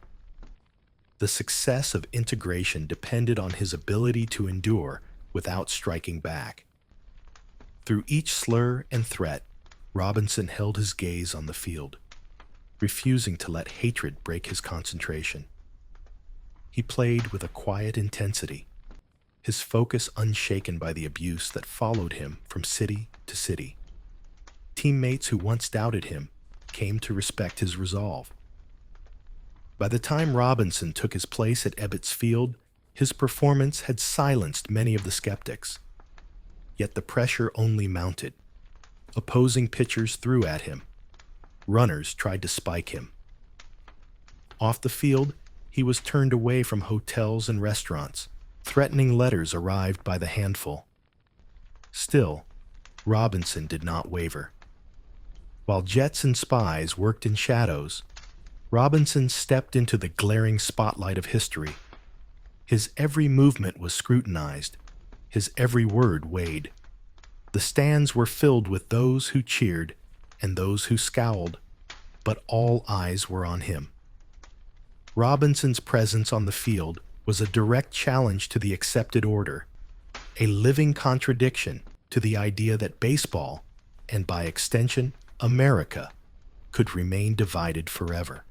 The success of integration depended on his ability to endure without striking back. Through each slur and threat, Robinson held his gaze on the field, refusing to let hatred break his concentration. He played with a quiet intensity, his focus unshaken by the abuse that followed him from city to city. Teammates who once doubted him came to respect his resolve. By the time Robinson took his place at Ebbets Field, his performance had silenced many of the skeptics. Yet the pressure only mounted. Opposing pitchers threw at him. Runners tried to spike him. Off the field, he was turned away from hotels and restaurants. Threatening letters arrived by the handful. Still, Robinson did not waver. While jets and spies worked in shadows, Robinson stepped into the glaring spotlight of history. His every movement was scrutinized. His every word weighed. The stands were filled with those who cheered and those who scowled, but all eyes were on him. Robinson's presence on the field was a direct challenge to the accepted order, a living contradiction to the idea that baseball, and by extension, America, could remain divided forever.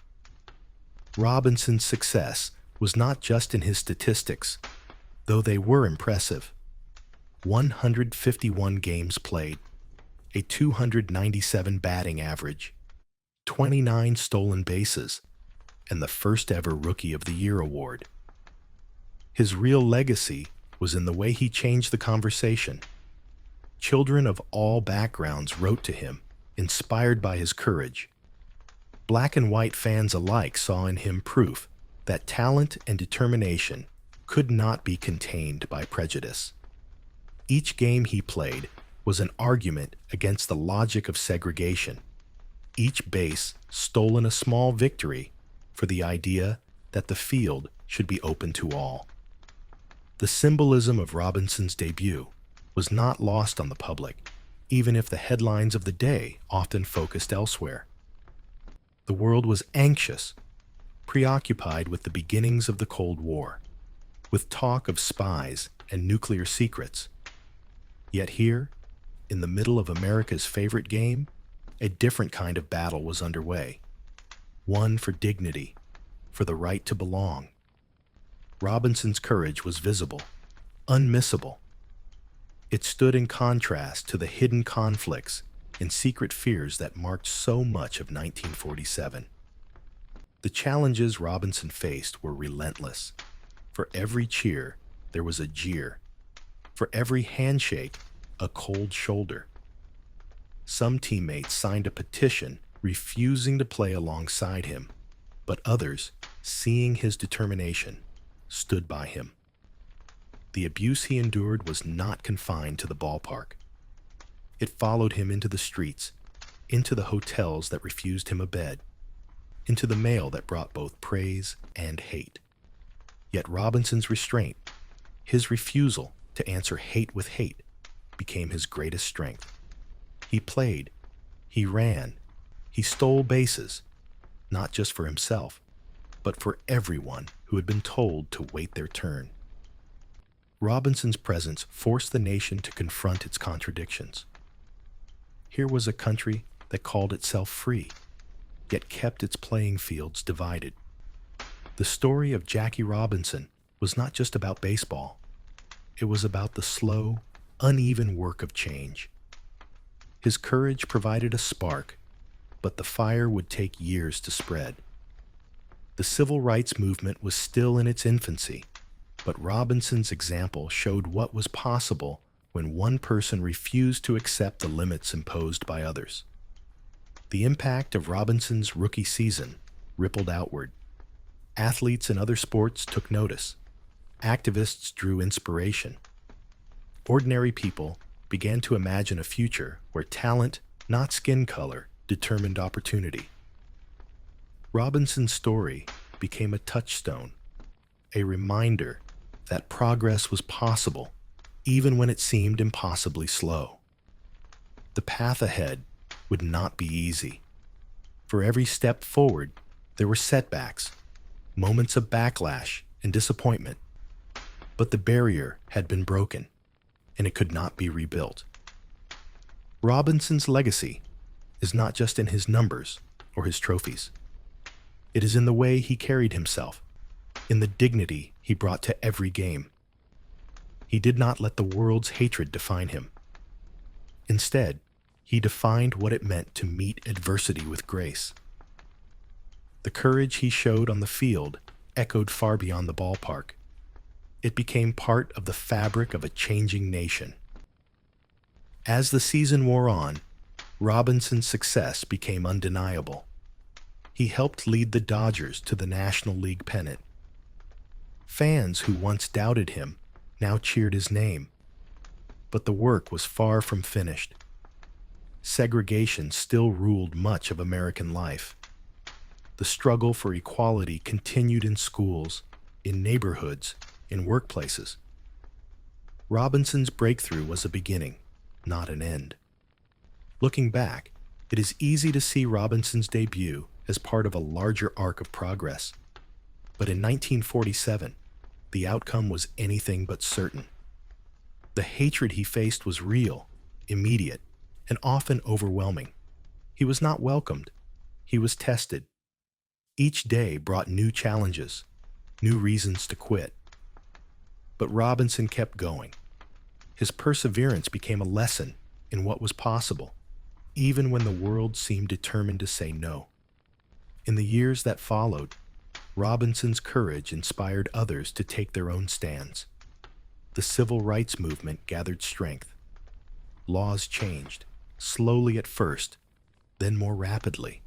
Robinson's success was not just in his statistics, though they were impressive. 151 games played, a 297 batting average, 29 stolen bases, and the first ever Rookie of the Year award. His real legacy was in the way he changed the conversation. Children of all backgrounds wrote to him, inspired by his courage. Black and white fans alike saw in him proof that talent and determination could not be contained by prejudice. Each game he played was an argument against the logic of segregation. Each base stolen a small victory for the idea that the field should be open to all. The symbolism of Robinson's debut was not lost on the public, even if the headlines of the day often focused elsewhere. The world was anxious, preoccupied with the beginnings of the Cold War, with talk of spies and nuclear secrets. Yet here, in the middle of America's favorite game, a different kind of battle was underway. One for dignity, for the right to belong. Robinson's courage was visible, unmissable. It stood in contrast to the hidden conflicts and secret fears that marked so much of 1947. The challenges Robinson faced were relentless. For every cheer, there was a jeer. For every handshake, a cold shoulder. Some teammates signed a petition refusing to play alongside him, but others, seeing his determination, stood by him. The abuse he endured was not confined to the ballpark. It followed him into the streets, into the hotels that refused him a bed, into the mail that brought both praise and hate. Yet Robinson's restraint, his refusal to answer hate with hate, became his greatest strength. He played, he ran, he stole bases, not just for himself, but for everyone who had been told to wait their turn. Robinson's presence forced the nation to confront its contradictions. Here was a country that called itself free, yet kept its playing fields divided. The story of Jackie Robinson was not just about baseball. It was about the slow, uneven work of change. His courage provided a spark, but the fire would take years to spread. The civil rights movement was still in its infancy, but Robinson's example showed what was possible when one person refused to accept the limits imposed by others. The impact of Robinson's rookie season rippled outward. Athletes in other sports took notice. Activists drew inspiration. Ordinary people began to imagine a future where talent, not skin color, determined opportunity. Robinson's story became a touchstone, a reminder that progress was possible even when it seemed impossibly slow. The path ahead would not be easy. For every step forward, there were setbacks, moments of backlash and disappointment. But the barrier had been broken, and it could not be rebuilt. Robinson's legacy is not just in his numbers or his trophies. It is in the way he carried himself, in the dignity he brought to every game. He did not let the world's hatred define him. Instead, he defined what it meant to meet adversity with grace. The courage he showed on the field echoed far beyond the ballpark. It became part of the fabric of a changing nation. As the season wore on, Robinson's success became undeniable. He helped lead the Dodgers to the National League pennant. Fans who once doubted him now cheered his name. But the work was far from finished. Segregation still ruled much of American life. The struggle for equality continued in schools, in neighborhoods, in workplaces. Robinson's breakthrough was a beginning, not an end. Looking back, it is easy to see Robinson's debut as part of a larger arc of progress. But in 1947, the outcome was anything but certain. The hatred he faced was real, immediate, and often overwhelming. He was not welcomed. He was tested. Each day brought new challenges, new reasons to quit. But Robinson kept going. His perseverance became a lesson in what was possible, even when the world seemed determined to say no. In the years that followed, Robinson's courage inspired others to take their own stands. The civil rights movement gathered strength. Laws changed, slowly at first, then more rapidly.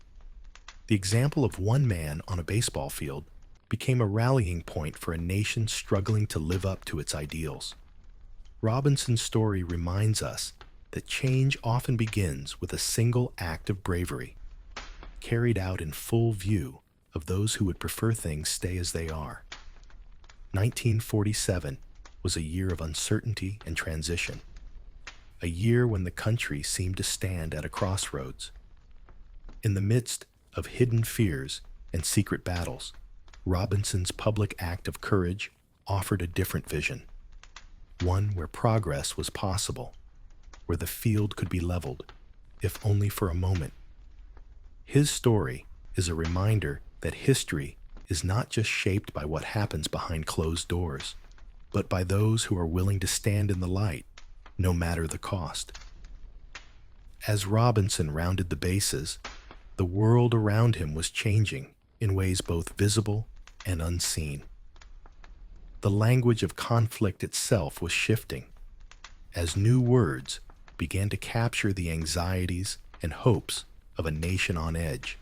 The example of one man on a baseball field became a rallying point for a nation struggling to live up to its ideals. Robinson's story reminds us that change often begins with a single act of bravery, carried out in full view of those who would prefer things stay as they are. 1947 was a year of uncertainty and transition, a year when the country seemed to stand at a crossroads. In the midst of hidden fears and secret battles, Robinson's public act of courage offered a different vision, one where progress was possible, where the field could be leveled, if only for a moment. His story is a reminder that history is not just shaped by what happens behind closed doors, but by those who are willing to stand in the light, no matter the cost. As Robinson rounded the bases, the world around him was changing in ways both visible and unseen. The language of conflict itself was shifting, as new words began to capture the anxieties and hopes of a nation on edge.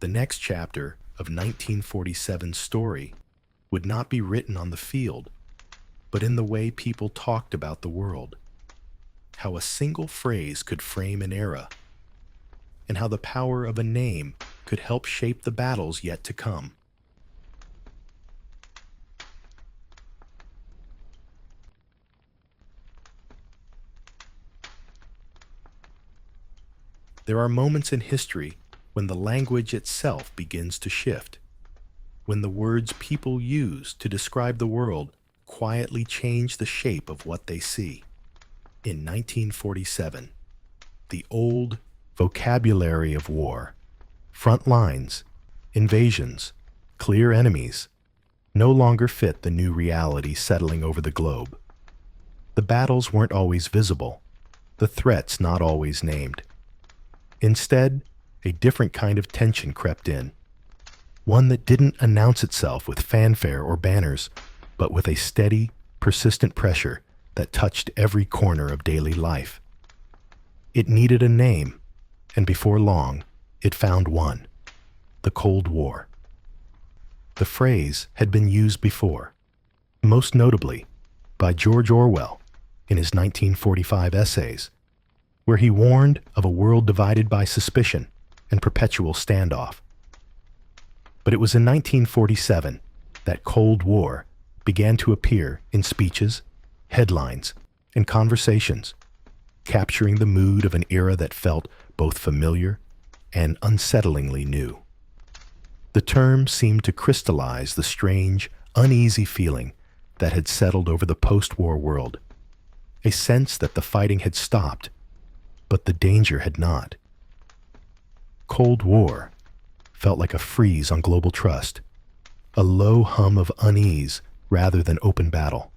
The next chapter of 1947's story would not be written on the field, but in the way people talked about the world, how a single phrase could frame an era, and how the power of a name could help shape the battles yet to come. There are moments in history when the language itself begins to shift, when the words people use to describe the world quietly change the shape of what they see. In 1947, the old vocabulary of war, front lines, invasions, clear enemies, no longer fit the new reality settling over the globe. The battles weren't always visible, the threats not always named. Instead, a different kind of tension crept in. One that didn't announce itself with fanfare or banners, but with a steady, persistent pressure that touched every corner of daily life. It needed a name, and before long, it found one: the Cold War. The phrase had been used before, most notably by George Orwell in his 1945 essays, where he warned of a world divided by suspicion and perpetual standoff. But it was in 1947 that Cold War began to appear in speeches, headlines, and conversations, capturing the mood of an era that felt both familiar and unsettlingly new. The term seemed to crystallize the strange, uneasy feeling that had settled over the post-war world, a sense that the fighting had stopped, but the danger had not. Cold War felt like a freeze on global trust, a low hum of unease rather than open battle.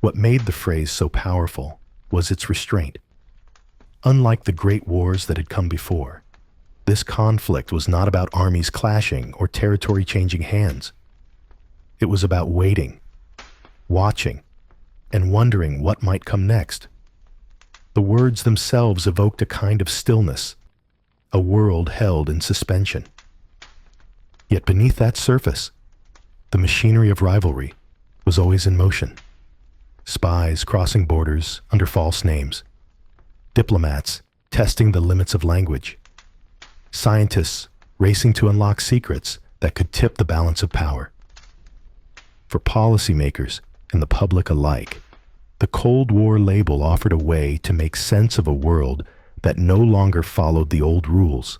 What made the phrase so powerful was its restraint. Unlike the great wars that had come before, this conflict was not about armies clashing or territory changing hands. It was about waiting, watching, and wondering what might come next. The words themselves evoked a kind of stillness, a world held in suspension. Yet beneath that surface, the machinery of rivalry was always in motion. Spies crossing borders under false names, diplomats testing the limits of language, scientists racing to unlock secrets that could tip the balance of power. For policymakers and the public alike, the Cold War label offered a way to make sense of a world that no longer followed the old rules.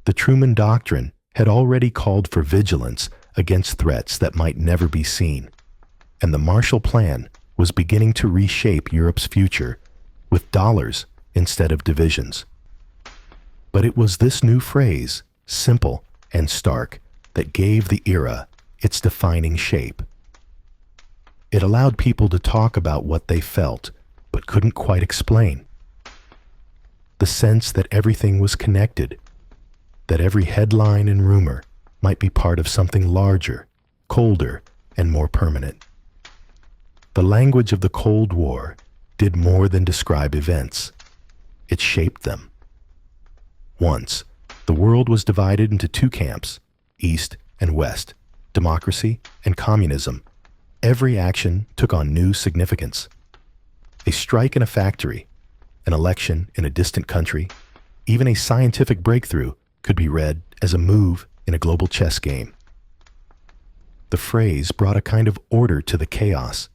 The Truman Doctrine had already called for vigilance against threats that might never be seen, and the Marshall Plan was beginning to reshape Europe's future with dollars instead of divisions. But it was this new phrase, simple and stark, that gave the era its defining shape. It allowed people to talk about what they felt, but couldn't quite explain. The sense that everything was connected, that every headline and rumor might be part of something larger, colder, and more permanent. The language of the Cold War did more than describe events. It shaped them. Once, the world was divided into two camps, East and West, democracy and communism. Every action took on new significance. A strike in a factory, an election in a distant country, even a scientific breakthrough could be read as a move in a global chess game. The phrase brought a kind of order to the chaos,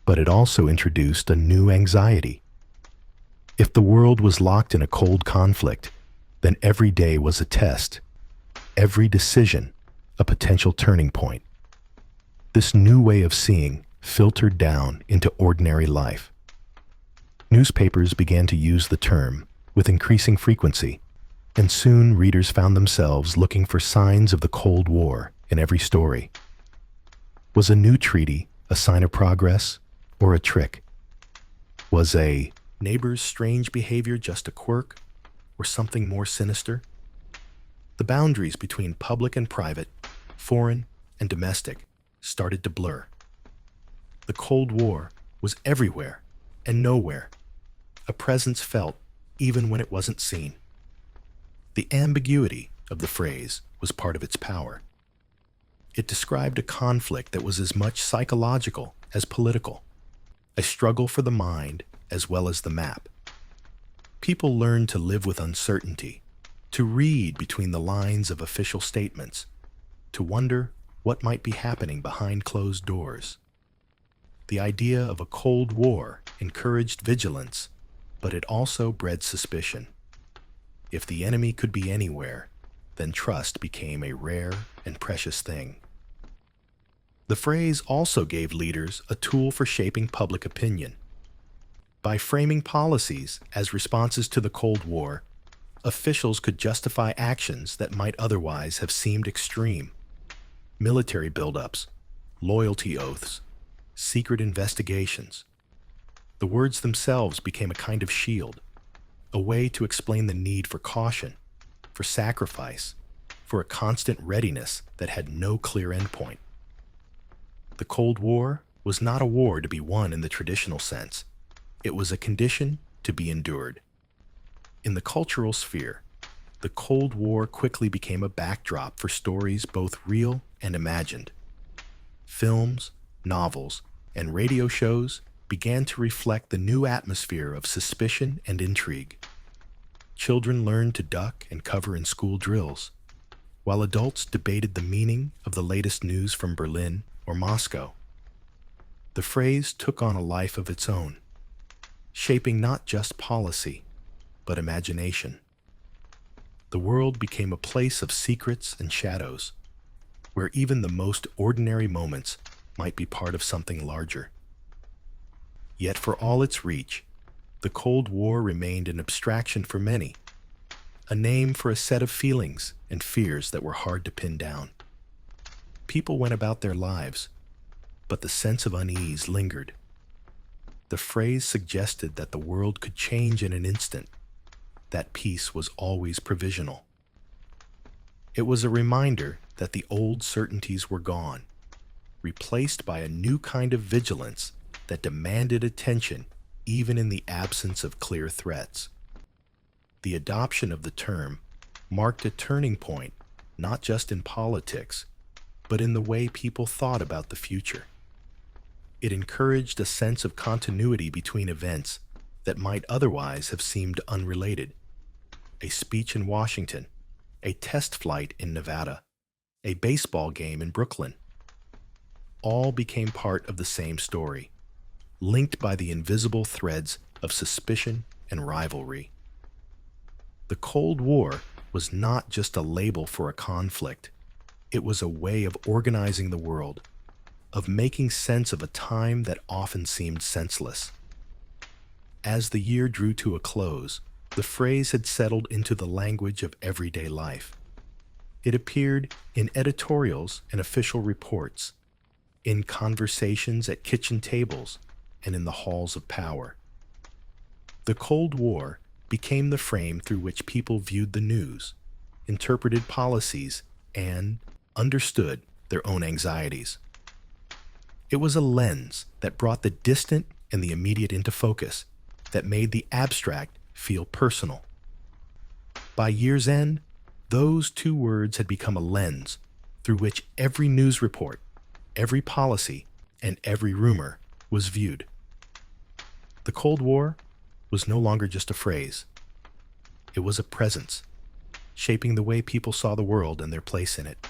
but it also introduced a new anxiety. If the world was locked in a cold conflict, then every day was a test, every decision a potential turning point. This new way of seeing filtered down into ordinary life. Newspapers began to use the term with increasing frequency, and soon readers found themselves looking for signs of the Cold War in every story. Was a new treaty a sign of progress or a trick? Was a neighbor's strange behavior just a quirk or something more sinister? The boundaries between public and private, foreign and domestic, started to blur. The Cold War was everywhere and nowhere, a presence felt even when it wasn't seen. The ambiguity of the phrase was part of its power. It described a conflict that was as much psychological as political, a struggle for the mind as well as the map. People learned to live with uncertainty, to read between the lines of official statements, to wonder what might be happening behind closed doors. The idea of a Cold War encouraged vigilance, but it also bred suspicion. If the enemy could be anywhere, then trust became a rare and precious thing. The phrase also gave leaders a tool for shaping public opinion. By framing policies as responses to the Cold War, officials could justify actions that might otherwise have seemed extreme. Military buildups, loyalty oaths, secret investigations. The words themselves became a kind of shield, a way to explain the need for caution, for sacrifice, for a constant readiness that had no clear endpoint. The Cold War was not a war to be won in the traditional sense. It was a condition to be endured. In the cultural sphere, the Cold War quickly became a backdrop for stories both real and imagined. Films, novels, and radio shows began to reflect the new atmosphere of suspicion and intrigue. Children learned to duck and cover in school drills, while adults debated the meaning of the latest news from Berlin or Moscow. The phrase took on a life of its own, shaping not just policy, but imagination. The world became a place of secrets and shadows, where even the most ordinary moments might be part of something larger. Yet for all its reach, the Cold War remained an abstraction for many, a name for a set of feelings and fears that were hard to pin down. People went about their lives, but the sense of unease lingered. The phrase suggested that the world could change in an instant, that peace was always provisional. It was a reminder that the old certainties were gone, replaced by a new kind of vigilance that demanded attention even in the absence of clear threats. The adoption of the term marked a turning point not just in politics, but in the way people thought about the future. It encouraged a sense of continuity between events that might otherwise have seemed unrelated. A speech in Washington, a test flight in Nevada, a baseball game in Brooklyn. All became part of the same story, linked by the invisible threads of suspicion and rivalry. The Cold War was not just a label for a conflict. It was a way of organizing the world, of making sense of a time that often seemed senseless. As the year drew to a close, the phrase had settled into the language of everyday life. It appeared in editorials and official reports, in conversations at kitchen tables, and in the halls of power. The Cold War became the frame through which people viewed the news, interpreted policies, and understood their own anxieties. It was a lens that brought the distant and the immediate into focus, that made the abstract feel personal. By year's end, those two words had become a lens through which every news report, every policy, and every rumor was viewed. The Cold War was no longer just a phrase. It was a presence, shaping the way people saw the world and their place in it.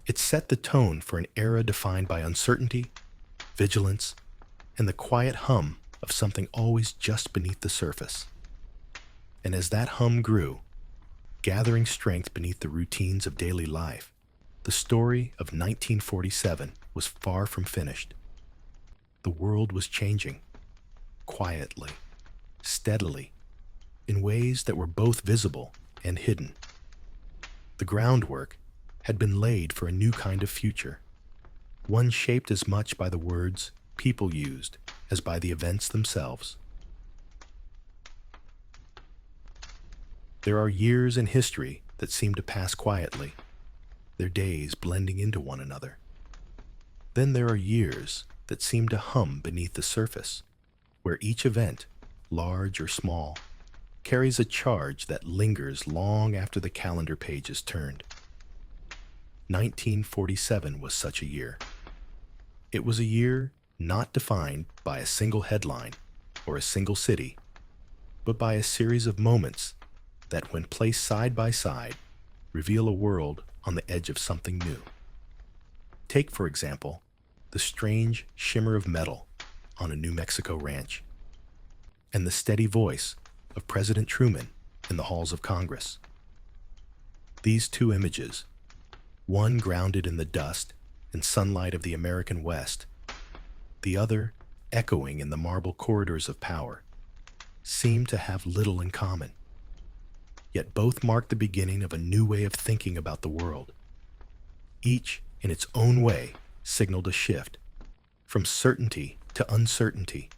It set the tone for an era defined by uncertainty, vigilance, and the quiet hum of something always just beneath the surface. And as that hum grew, gathering strength beneath the routines of daily life, the story of 1947 was far from finished. The world was changing, quietly, steadily, in ways that were both visible and hidden. The groundwork had been laid for a new kind of future, one shaped as much by the words people used as by the events themselves. There are years in history that seem to pass quietly, their days blending into one another. Then there are years that seem to hum beneath the surface, where each event, large or small, carries a charge that lingers long after the calendar page is turned. 1947 was such a year. It was a year not defined by a single headline or a single city, but by a series of moments that, when placed side by side, reveal a world on the edge of something new. Take, for example, the strange shimmer of metal on a New Mexico ranch, and the steady voice of President Truman in the halls of Congress. These two images, one grounded in the dust and sunlight of the American West, the other echoing in the marble corridors of power, seem to have little in common. Yet both mark the beginning of a new way of thinking about the world. Each, in its own way, signaled a shift, from certainty to uncertainty,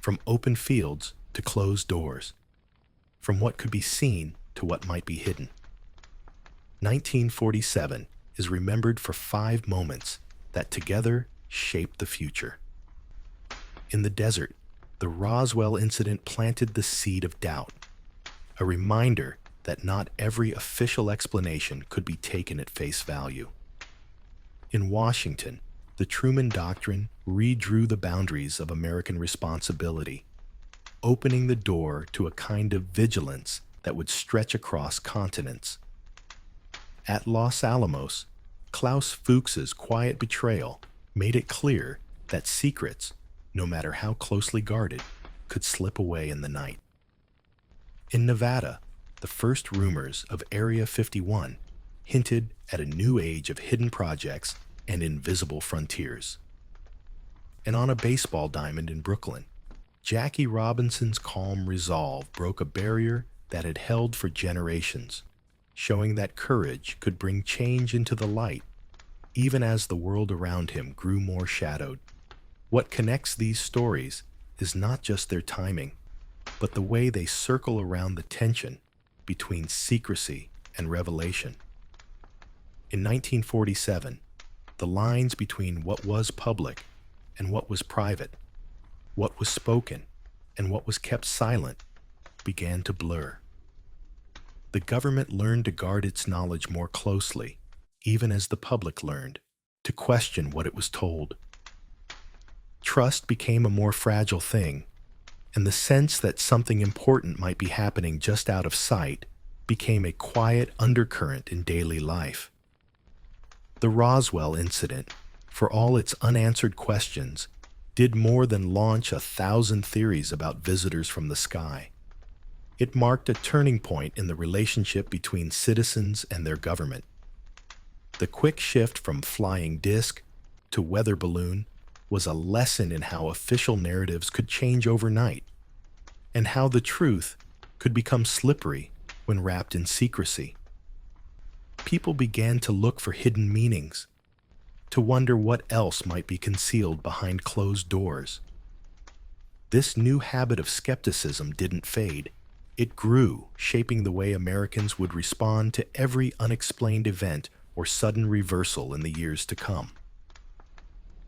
from open fields to closed doors, from what could be seen to what might be hidden. 1947 is remembered for 5 moments that together shaped the future. In the desert, the Roswell incident planted the seed of doubt, a reminder that not every official explanation could be taken at face value. In Washington, the Truman Doctrine redrew the boundaries of American responsibility, opening the door to a kind of vigilance that would stretch across continents. At Los Alamos, Klaus Fuchs's quiet betrayal made it clear that secrets, no matter how closely guarded, could slip away in the night. In Nevada, the first rumors of Area 51 hinted at a new age of hidden projects and invisible frontiers. And on a baseball diamond in Brooklyn, Jackie Robinson's calm resolve broke a barrier that had held for generations, showing that courage could bring change into the light, even as the world around him grew more shadowed. What connects these stories is not just their timing, but the way they circle around the tension between secrecy and revelation. In 1947, the lines between what was public and what was private, what was spoken and what was kept silent, began to blur. The government learned to guard its knowledge more closely, even as the public learned to question what it was told. Trust became a more fragile thing, and the sense that something important might be happening just out of sight became a quiet undercurrent in daily life. The Roswell incident, for all its unanswered questions, did more than launch 1,000 theories about visitors from the sky. It marked a turning point in the relationship between citizens and their government. The quick shift from flying disc to weather balloon was a lesson in how official narratives could change overnight, and how the truth could become slippery when wrapped in secrecy. People began to look for hidden meanings, to wonder what else might be concealed behind closed doors. This new habit of skepticism didn't fade. It grew, shaping the way Americans would respond to every unexplained event or sudden reversal in the years to come.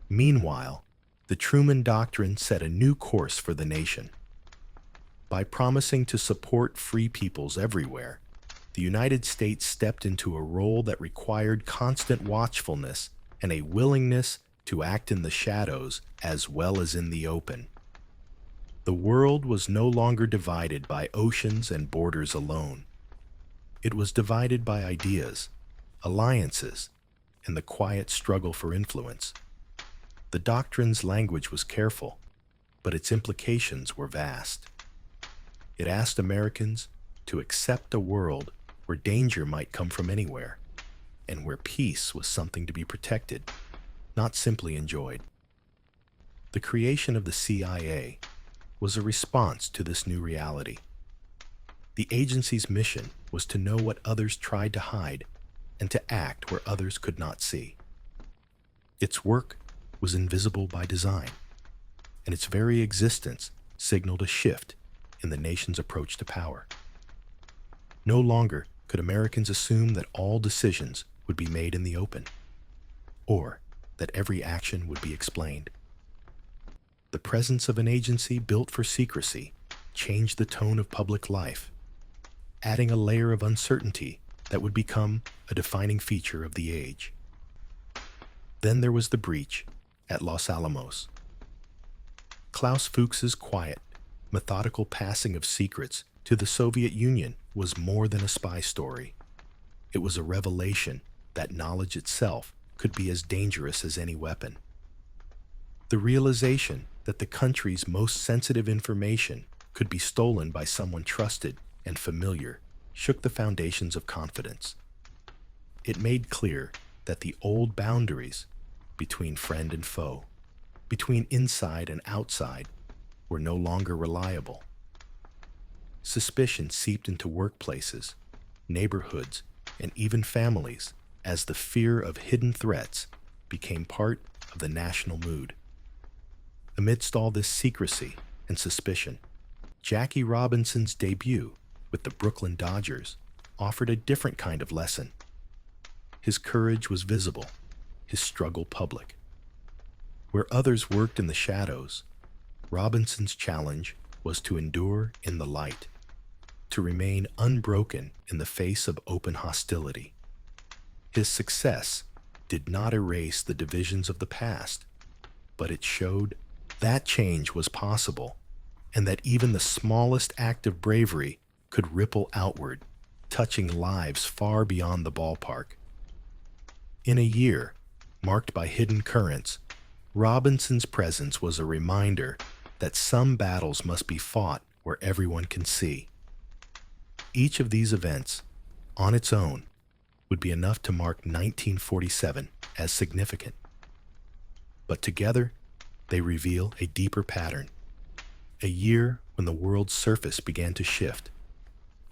Meanwhile, the Truman Doctrine set a new course for the nation. By promising to support free peoples everywhere, the United States stepped into a role that required constant watchfulness and a willingness to act in the shadows as well as in the open. The world was no longer divided by oceans and borders alone. It was divided by ideas, alliances, and the quiet struggle for influence. The doctrine's language was careful, but its implications were vast. It asked Americans to accept a world where danger might come from anywhere, and where peace was something to be protected, not simply enjoyed. The creation of the CIA was a response to this new reality. The agency's mission was to know what others tried to hide and to act where others could not see. Its work was invisible by design, and its very existence signaled a shift in the nation's approach to power. No longer could Americans assume that all decisions would be made in the open, or that every action would be explained. The presence of an agency built for secrecy changed the tone of public life, adding a layer of uncertainty that would become a defining feature of the age. Then there was the breach at Los Alamos. Klaus Fuchs's quiet, methodical passing of secrets to the Soviet Union was more than a spy story. It was a revelation that knowledge itself could be as dangerous as any weapon. The realization that the country's most sensitive information could be stolen by someone trusted and familiar shook the foundations of confidence. It made clear that the old boundaries between friend and foe, between inside and outside, were no longer reliable. Suspicion seeped into workplaces, neighborhoods, and even families as the fear of hidden threats became part of the national mood. Amidst all this secrecy and suspicion, Jackie Robinson's debut with the Brooklyn Dodgers, offered a different kind of lesson. His courage was visible, his struggle public. Where others worked in the shadows, Robinson's challenge was to endure in the light, to remain unbroken in the face of open hostility. His success did not erase the divisions of the past, but it showed that change was possible and that even the smallest act of bravery could ripple outward, touching lives far beyond the ballpark. In a year marked by hidden currents, Robinson's presence was a reminder that some battles must be fought where everyone can see. Each of these events, on its own, would be enough to mark 1947 as significant. But together, they reveal a deeper pattern. A year when the world's surface began to shift,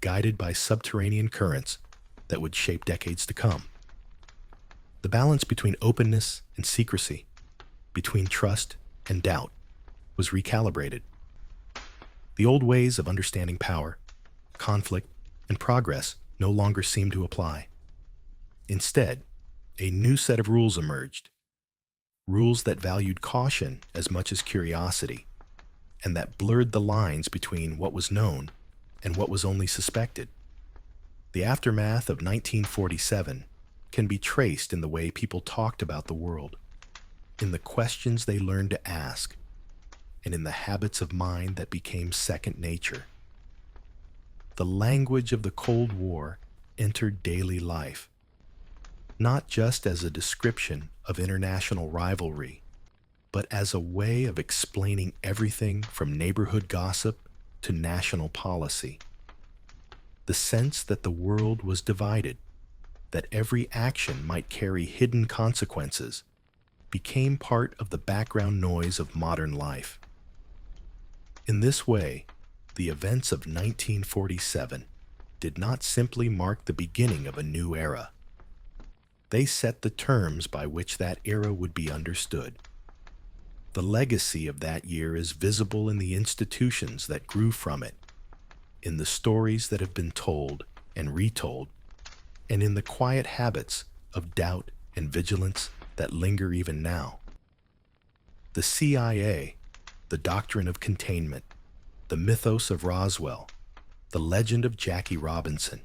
guided by subterranean currents that would shape decades to come. The balance between openness and secrecy, between trust and doubt, was recalibrated. The old ways of understanding power, conflict, and progress no longer seemed to apply. Instead, a new set of rules emerged. Rules that valued caution as much as curiosity, and that blurred the lines between what was known and what was only suspected. The aftermath of 1947 can be traced in the way people talked about the world, in the questions they learned to ask, and in the habits of mind that became second nature. The language of the Cold War entered daily life, not just as a description of international rivalry, but as a way of explaining everything from neighborhood gossip to national policy. The sense that the world was divided, that every action might carry hidden consequences, became part of the background noise of modern life. In this way, the events of 1947 did not simply mark the beginning of a new era. They set the terms by which that era would be understood. The legacy of that year is visible in the institutions that grew from it, in the stories that have been told and retold, and in the quiet habits of doubt and vigilance that linger even now. The CIA, the doctrine of containment, the mythos of Roswell, the legend of Jackie Robinson,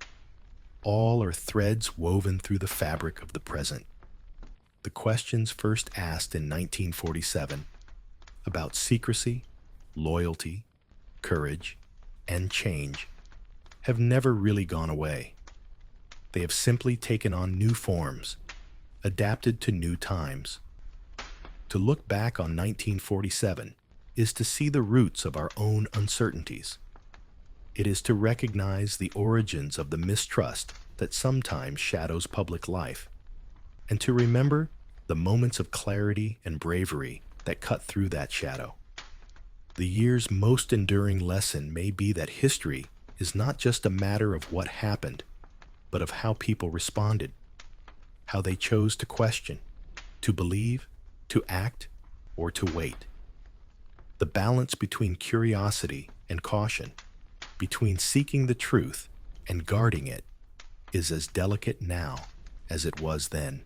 all are threads woven through the fabric of the present. The questions first asked in 1947 about secrecy, loyalty, courage, and change have never really gone away. They have simply taken on new forms, adapted to new times. To look back on 1947 is to see the roots of our own uncertainties. It is to recognize the origins of the mistrust that sometimes shadows public life, and to remember the moments of clarity and bravery that cut through that shadow. The year's most enduring lesson may be that history is not just a matter of what happened, but of how people responded, how they chose to question, to believe, to act, or to wait. The balance between curiosity and caution, between seeking the truth and guarding it, is as delicate now as it was then.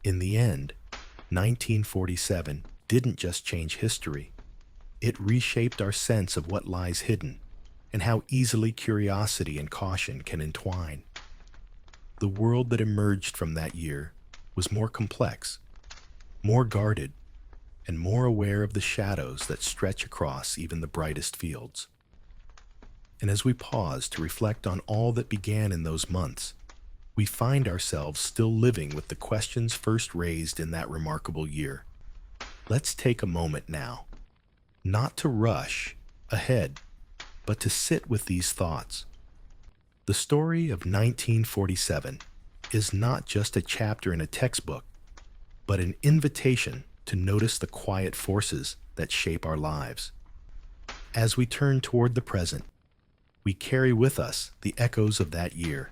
In the end, 1947 didn't just change history. It reshaped our sense of what lies hidden and how easily curiosity and caution can entwine. The world that emerged from that year was more complex, more guarded, and more aware of the shadows that stretch across even the brightest fields. And as we pause to reflect on all that began in those months, we find ourselves still living with the questions first raised in that remarkable year. Let's take a moment now, not to rush ahead, but to sit with these thoughts. The story of 1947 is not just a chapter in a textbook, but an invitation to notice the quiet forces that shape our lives. As we turn toward the present, we carry with us the echoes of that year,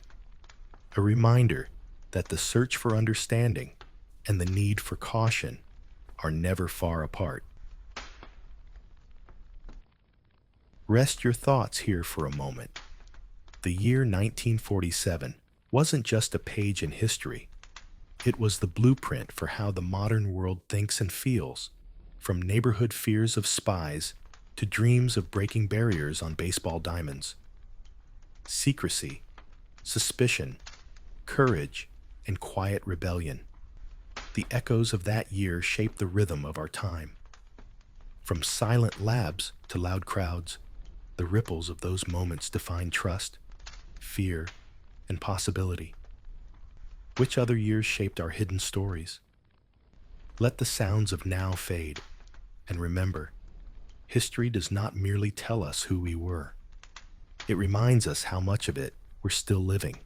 a reminder that the search for understanding and the need for caution are never far apart. Rest your thoughts here for a moment, The year 1947 wasn't just a page in history. It was the blueprint for how the modern world thinks and feels, from neighborhood fears of spies to dreams of breaking barriers on baseball diamonds. Secrecy, suspicion, courage, and quiet rebellion. The echoes of that year shaped the rhythm of our time. From silent labs to loud crowds, the ripples of those moments define trust, fear, and possibility. Which other years shaped our hidden stories? Let the sounds of now fade, and remember, history does not merely tell us who we were. It reminds us how much of it we're still living.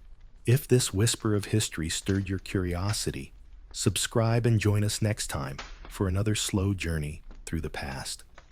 If this whisper of history stirred your curiosity, subscribe and join us next time for another slow journey through the past.